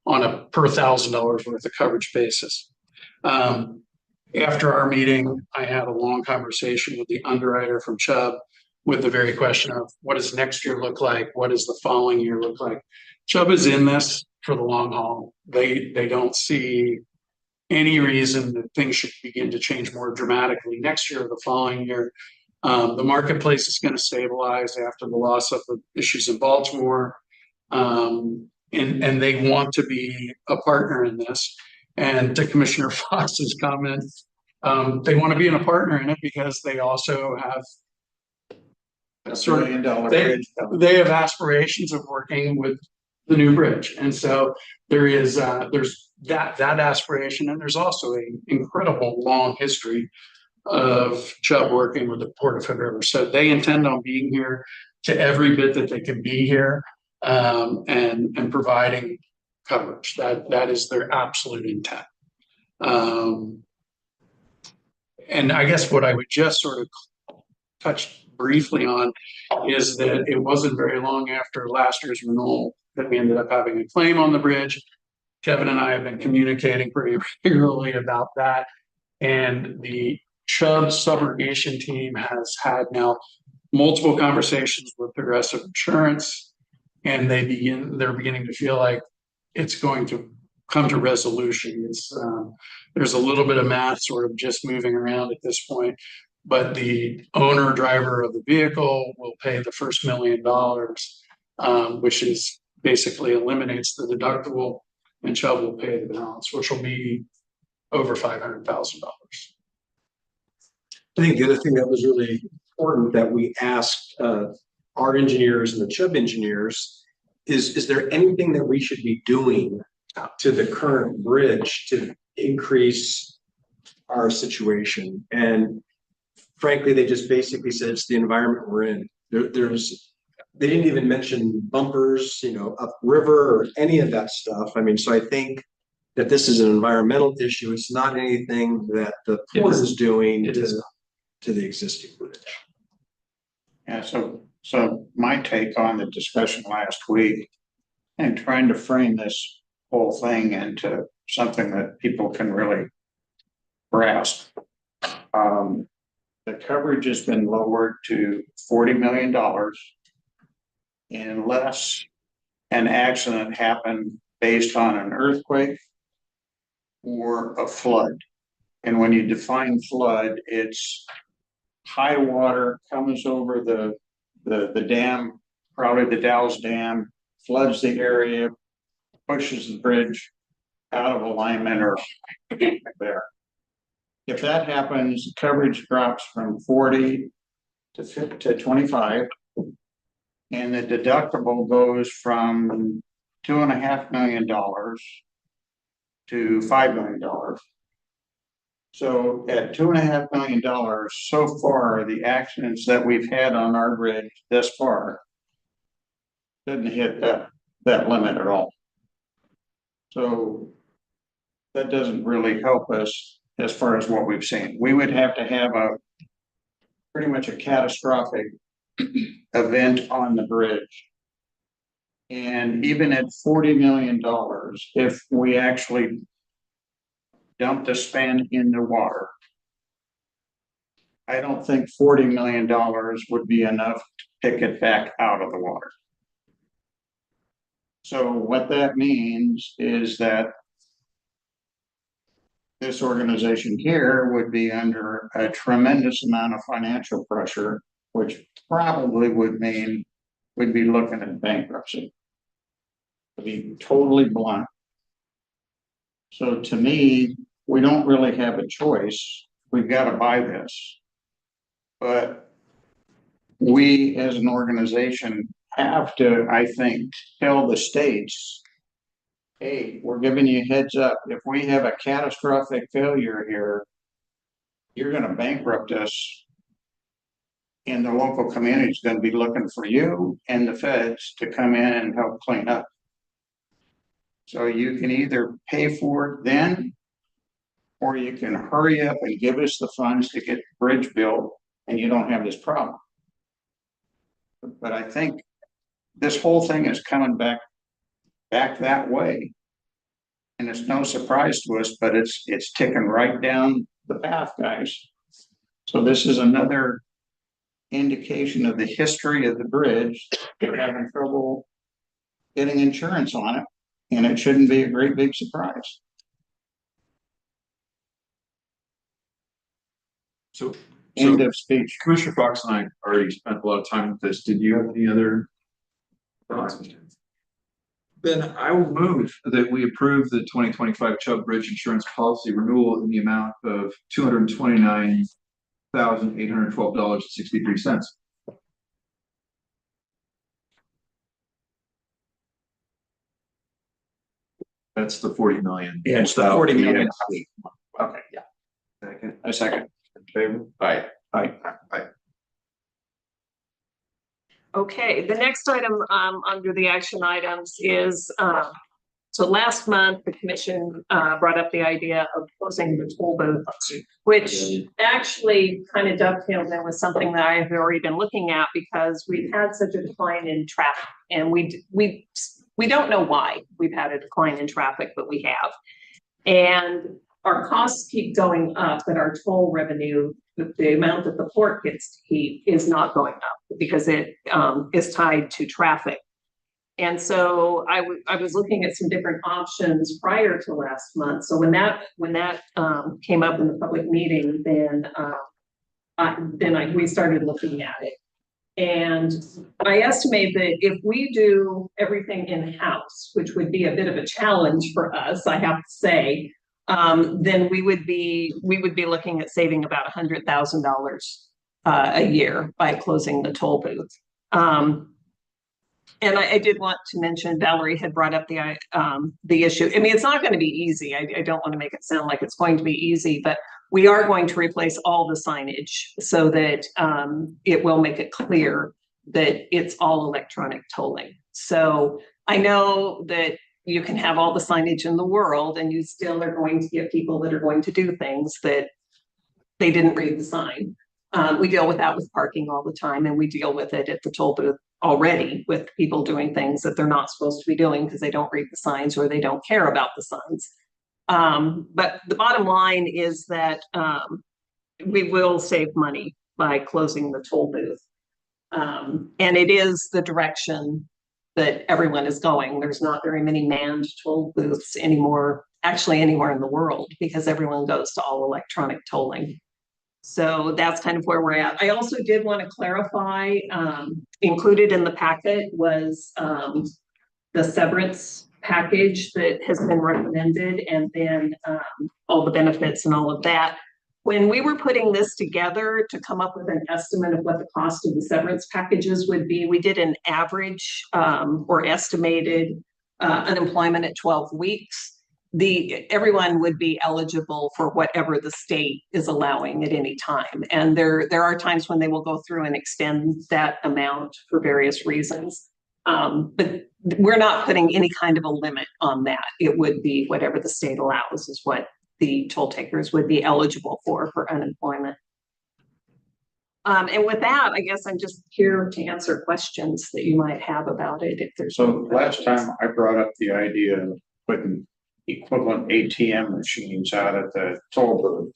on a per $1,000 worth of coverage basis. After our meeting, I had a long conversation with the underwriter from Chubb with the very question of, what does next year look like? What does the following year look like? Chubb is in this for the long haul. They don't see any reason that things should begin to change more dramatically next year or the following year. The marketplace is going to stabilize after the loss of the issues in Baltimore. And they want to be a partner in this. And to Commissioner Fox's comment, they want to be a partner in it because they also have $1 billion bridge. they have aspirations of working with the new bridge. And so there's that aspiration, and there's also an incredible long history of Chubb working with the Port of Hood River. So they intend on being here to every bit that they can be here, and providing coverage. That is their absolute intent. And I guess what I would just sort of touch briefly on is that it wasn't very long after last year's renewal that we ended up having a claim on the bridge. Kevin and I have been communicating pretty regularly about that. And the Chubb subrogation team has had now multiple conversations with Progressive Insurance, and they're beginning to feel like it's going to come to resolution. There's a little bit of math sort of just moving around at this point, but the owner driver of the vehicle will pay the first $1 million, which is basically eliminates the deductible, and Chubb will pay the balance, which will be over $500,000. I think the other thing that was really important that we asked our engineers and the Chubb engineers is there anything that we should be doing to the current bridge to increase our situation? And frankly, they just basically said it's the environment we're in. They didn't even mention bumpers, upriver or any of that stuff. I mean, so I think that this is an environmental issue. It's not anything that the port is doing to the existing bridge. Yeah, so my take on the discussion last week and trying to frame this whole thing into something that people can really grasp. The coverage has been lowered to $40 million unless an accident happened based on an earthquake or a flood. And when you define flood, it's high water comes over the dam, probably the Dalles Dam, floods the area, pushes the bridge out of alignment or there. If that happens, coverage drops from 40 to 25. And the deductible goes from $2.5 million to $5 million. So at $2.5 million, so far, the accidents that we've had on our bridge this far didn't hit that limit at all. So that doesn't really help us as far as what we've seen. We would have to have pretty much a catastrophic event on the bridge. And even at $40 million, if we actually dump the span in the water, I don't think $40 million would be enough to pick it back out of the water. So what that means is that this organization here would be under a tremendous amount of financial pressure, which probably would mean we'd be looking at bankruptcy. To be totally blunt. So to me, we don't really have a choice. We've got to buy this. But we as an organization have to, I think, tell the states, hey, we're giving you a heads up. If we have a catastrophic failure here, you're going to bankrupt us. And the local community is going to be looking for you and the feds to come in and help clean up. So you can either pay for it then, or you can hurry up and give us the funds to get the bridge built and you don't have this problem. But I think this whole thing is coming back that way. And it's no surprise to us, but it's ticking right down the path, guys. So this is another indication of the history of the bridge. They're having trouble getting insurance on it, and it shouldn't be a great big surprise. So End of speech. Commissioner Fox and I already spent a lot of time with this. Did you have any other thoughts? Then I will move that we approve the 2025 Chubb Bridge Insurance Policy Renewal in the amount of $229,812.63. That's the 40 million. Yeah, it's the 40 million. Okay, yeah. Second. A second. In favor? Aye. Aye. Aye. Okay, the next item under the action items is so last month, the commission brought up the idea of closing the toll booth, which actually kind of dovetails in with something that I've already been looking at because we've had such a decline in traffic, and we don't know why we've had a decline in traffic, but we have. And our costs keep going up, but our toll revenue, the amount that the port gets to keep, is not going up because it is tied to traffic. And so I was looking at some different options prior to last month. So when that came up in the public meeting, then we started looking at it. And I estimate that if we do everything in-house, which would be a bit of a challenge for us, I have to say, then we would be looking at saving about $100,000 a year by closing the toll booth. And I did want to mention, Valerie had brought up the issue. I mean, it's not going to be easy. I don't want to make it sound like it's going to be easy, but we are going to replace all the signage so that it will make it clear that it's all electronic tolling. So I know that you can have all the signage in the world and you still are going to get people that are going to do things that they didn't read the sign. We deal with that with parking all the time, and we deal with it at the toll booth already with people doing things that they're not supposed to be doing because they don't read the signs or they don't care about the signs. But the bottom line is that we will save money by closing the toll booth. And it is the direction that everyone is going. There's not very many manned toll booths anymore, actually anywhere in the world, because everyone goes to all electronic tolling. So that's kind of where we're at. I also did want to clarify, included in the packet was the severance package that has been recommended, and then all the benefits and all of that. when we were putting this together to come up with an estimate of what the cost of the severance packages would be, we did an average or estimated unemployment at 12 weeks. Everyone would be eligible for whatever the state is allowing at any time. And there are times when they will go through and extend that amount for various reasons. But we're not putting any kind of a limit on that. It would be whatever the state allows is what the toll takers would be eligible for unemployment. And with that, I guess I'm just here to answer questions that you might have about it. If there's So last time I brought up the idea of putting equivalent ATM machines out at the toll booth.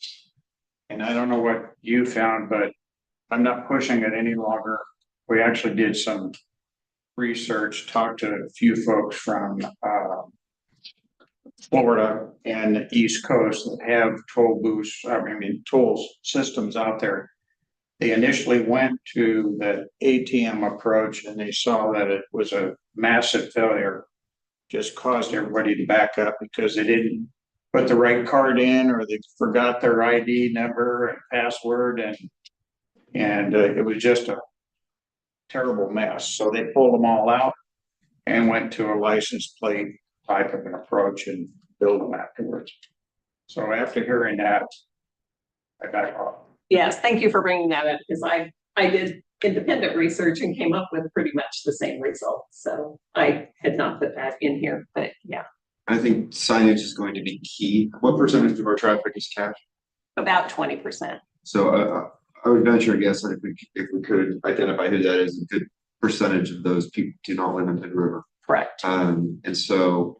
And I don't know what you found, but I'm not pushing it any longer. We actually did some research, talked to a few folks from Florida and the East Coast that have toll booths, toll systems out there. They initially went to the ATM approach and they saw that it was a massive failure. Just caused everybody to back up because they didn't put the right card in or they forgot their ID number and password and it was just a terrible mess. So they pulled them all out and went to a license plate type of an approach and billed them afterwards. So after hearing that, I back off. Yes, thank you for bringing that up because I did independent research and came up with pretty much the same results. So I had not put that in here, but yeah. I think signage is going to be key. What percentage of our traffic is cash? About 20%. So I would venture a guess that if we could identify who that is, a good percentage of those people do not live in Hood River. Correct. And so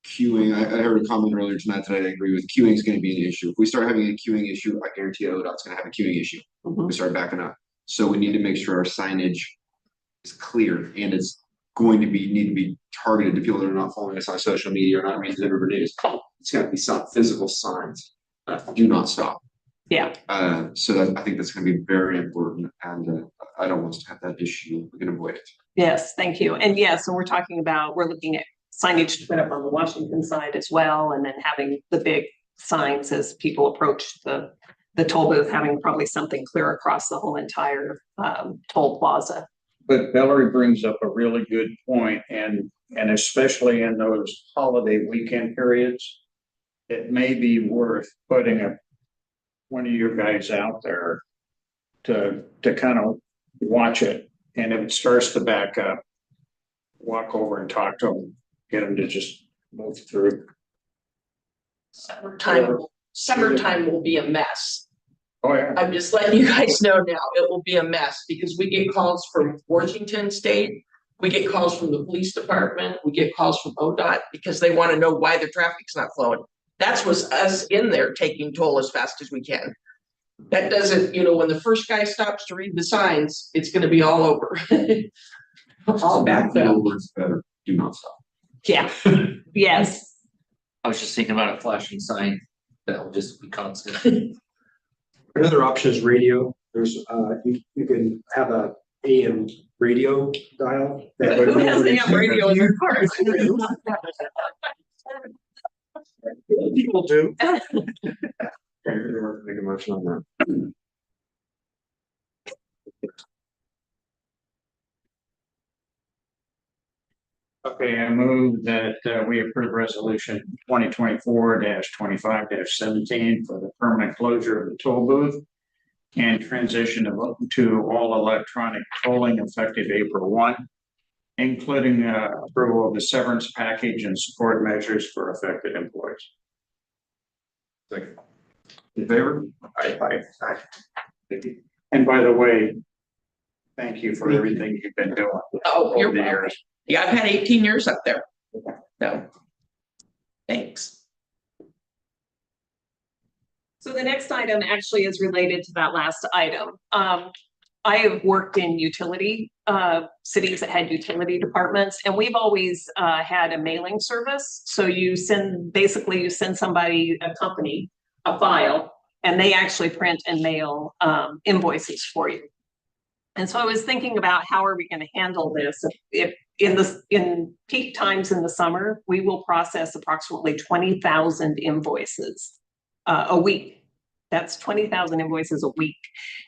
queuing, I heard a comment earlier tonight that I agree with. Queuing is going to be an issue. If we start having a queuing issue, I guarantee ODOT's going to have a queuing issue. Mhm. We start backing up. So we need to make sure our signage is clear and it's going to need to be targeted to people that are not following us on social media or not reading the River News. It's got to be some physical signs. Do not stop. Yeah. So I think that's going to be very important, and I don't want us to have that issue. We can avoid it. Yes, thank you. And yes, so we're looking at signage to put up on the Washington side as well, and then having the big signs as people approach the toll booth, having probably something clear across the whole entire toll plaza. But Valerie brings up a really good point, and especially in those holiday weekend periods, it may be worth putting one of your guys out there to kind of watch it. And if it starts to back up, walk over and talk to them, get them to just move through. Summertime will be a mess. Oh, yeah. I'm just letting you guys know now, it will be a mess because we get calls from Washington State. We get calls from the police department. We get calls from ODOT because they want to know why the traffic's not flowing. That's what's us in there taking toll as fast as we can. That doesn't, when the first guy stops to read the signs, it's going to be all over. All back up. Words better. Do not stop. Yeah. Yes. I was just thinking about a flashing sign that will just be constant. Another option is radio. There's you can have a AM radio dial. Who has AM radio in their cars? People do. Make a motion on that. Okay, I move that we approve resolution 2024-25-17 for the permanent closure of the toll booth and transition to all electronic tolling effective April 1, including approval of the severance package and support measures for affected employees. Second. In favor? Aye. And by the way, thank you for everything you've been doing. Oh, you're over the welcome. years. Yeah, I've had 18 years up there. So, thanks. So the next item actually is related to that last item. I have worked in utility cities that had utility departments, and we've always had a mailing service. So you send somebody, a company, a file, and they actually print and mail invoices for you. And so I was thinking about how are we going to handle this? If in peak times in the summer, we will process approximately 20,000 invoices a week. That's 20,000 invoices a week.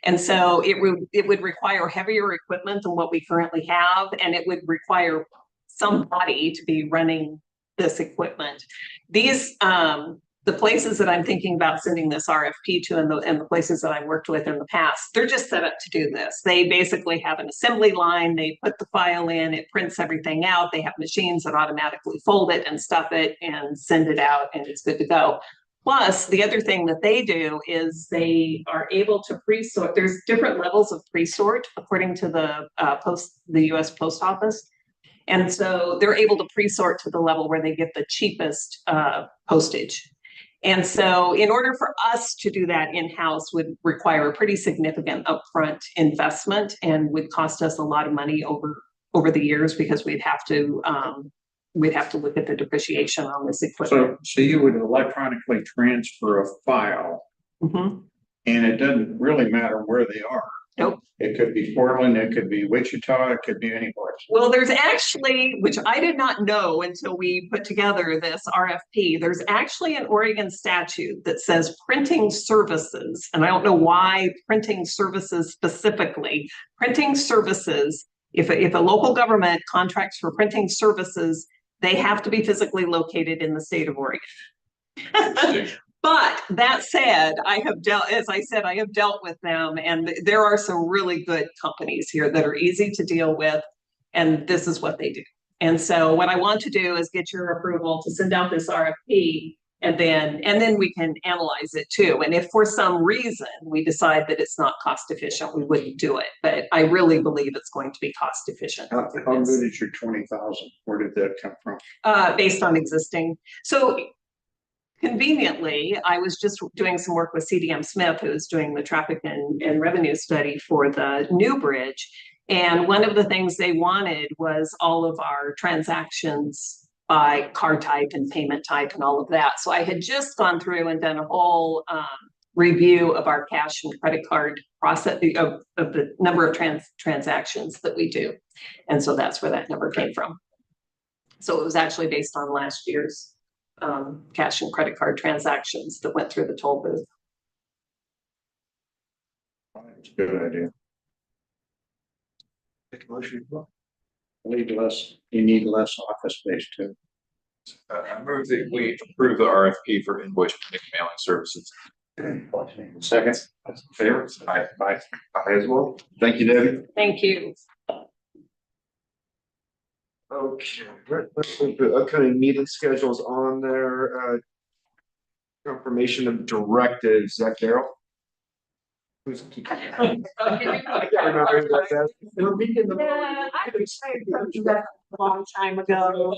And so it would require heavier equipment than what we currently have, and it would require somebody to be running this equipment. These, the places that I'm thinking about sending this RFP to and the places that I've worked with in the past, they're just set up to do this. They basically have an assembly line, they put the file in, it prints everything out, they have machines that automatically fold it and stuff it and send it out, and it's good to go. Plus, the other thing that they do is they are able to pre-sort. There's different levels of pre-sort according to the US Post Office. And so they're able to pre-sort to the level where they get the cheapest postage. And so in order for us to do that in-house would require a pretty significant upfront investment and would cost us a lot of money over the years, because we'd have to look at the depreciation on this equipment. So you would electronically transfer a file, Mhm. and it doesn't really matter where they are. Nope. It could be Portland, it could be Wichita, it could be any place. Well, there's actually, which I did not know until we put together this RFP, there's actually an Oregon statute that says printing services, and I don't know why printing services specifically. Printing services, if a local government contracts for printing services, they have to be physically located in the state of Oregon. But that said, as I said, I have dealt with them, and there are some really good companies here that are easy to deal with, and this is what they do. And so what I want to do is get your approval to send out this RFP, and then we can analyze it too. And if for some reason we decide that it's not cost efficient, we wouldn't do it. But I really believe it's going to be cost efficient. How good is your 20,000? Where did that come from? Based on existing. So conveniently, I was just doing some work with CDM Smith, who's doing the traffic and revenue study for the new bridge. And one of the things they wanted was all of our transactions by card type and payment type and all of that. So I had just gone through and done a whole review of our cash and credit card process of the number of transactions that we do. And so that's where that number came from. So it was actually based on last year's cash and credit card transactions that went through the toll booth. It's a good idea. You need less office space too. I move that we approve the RFP for invoice mailing services. Second. Favor? Aye. Aye. Aye as well. Thank you, Debbie. Thank you. Okay, let's put the upcoming meeting schedules on there. Confirmation of directives, Zach Darrell. Who's? I can't remember who that says. It'll be in the. Yeah, I would say that a long time ago.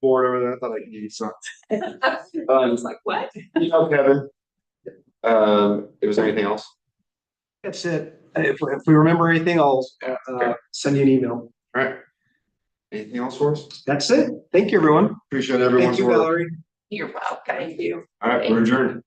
Board over there, I thought I could use something. I was like, what? You know, Kevin. Was there anything else? That's it. If we remember anything, I'll send you an email. All right. Anything else for us? That's it. Thank you, everyone. Appreciate everyone's Thank you, work. Valerie. You're welcome. Thank you. All right, we're adjourned.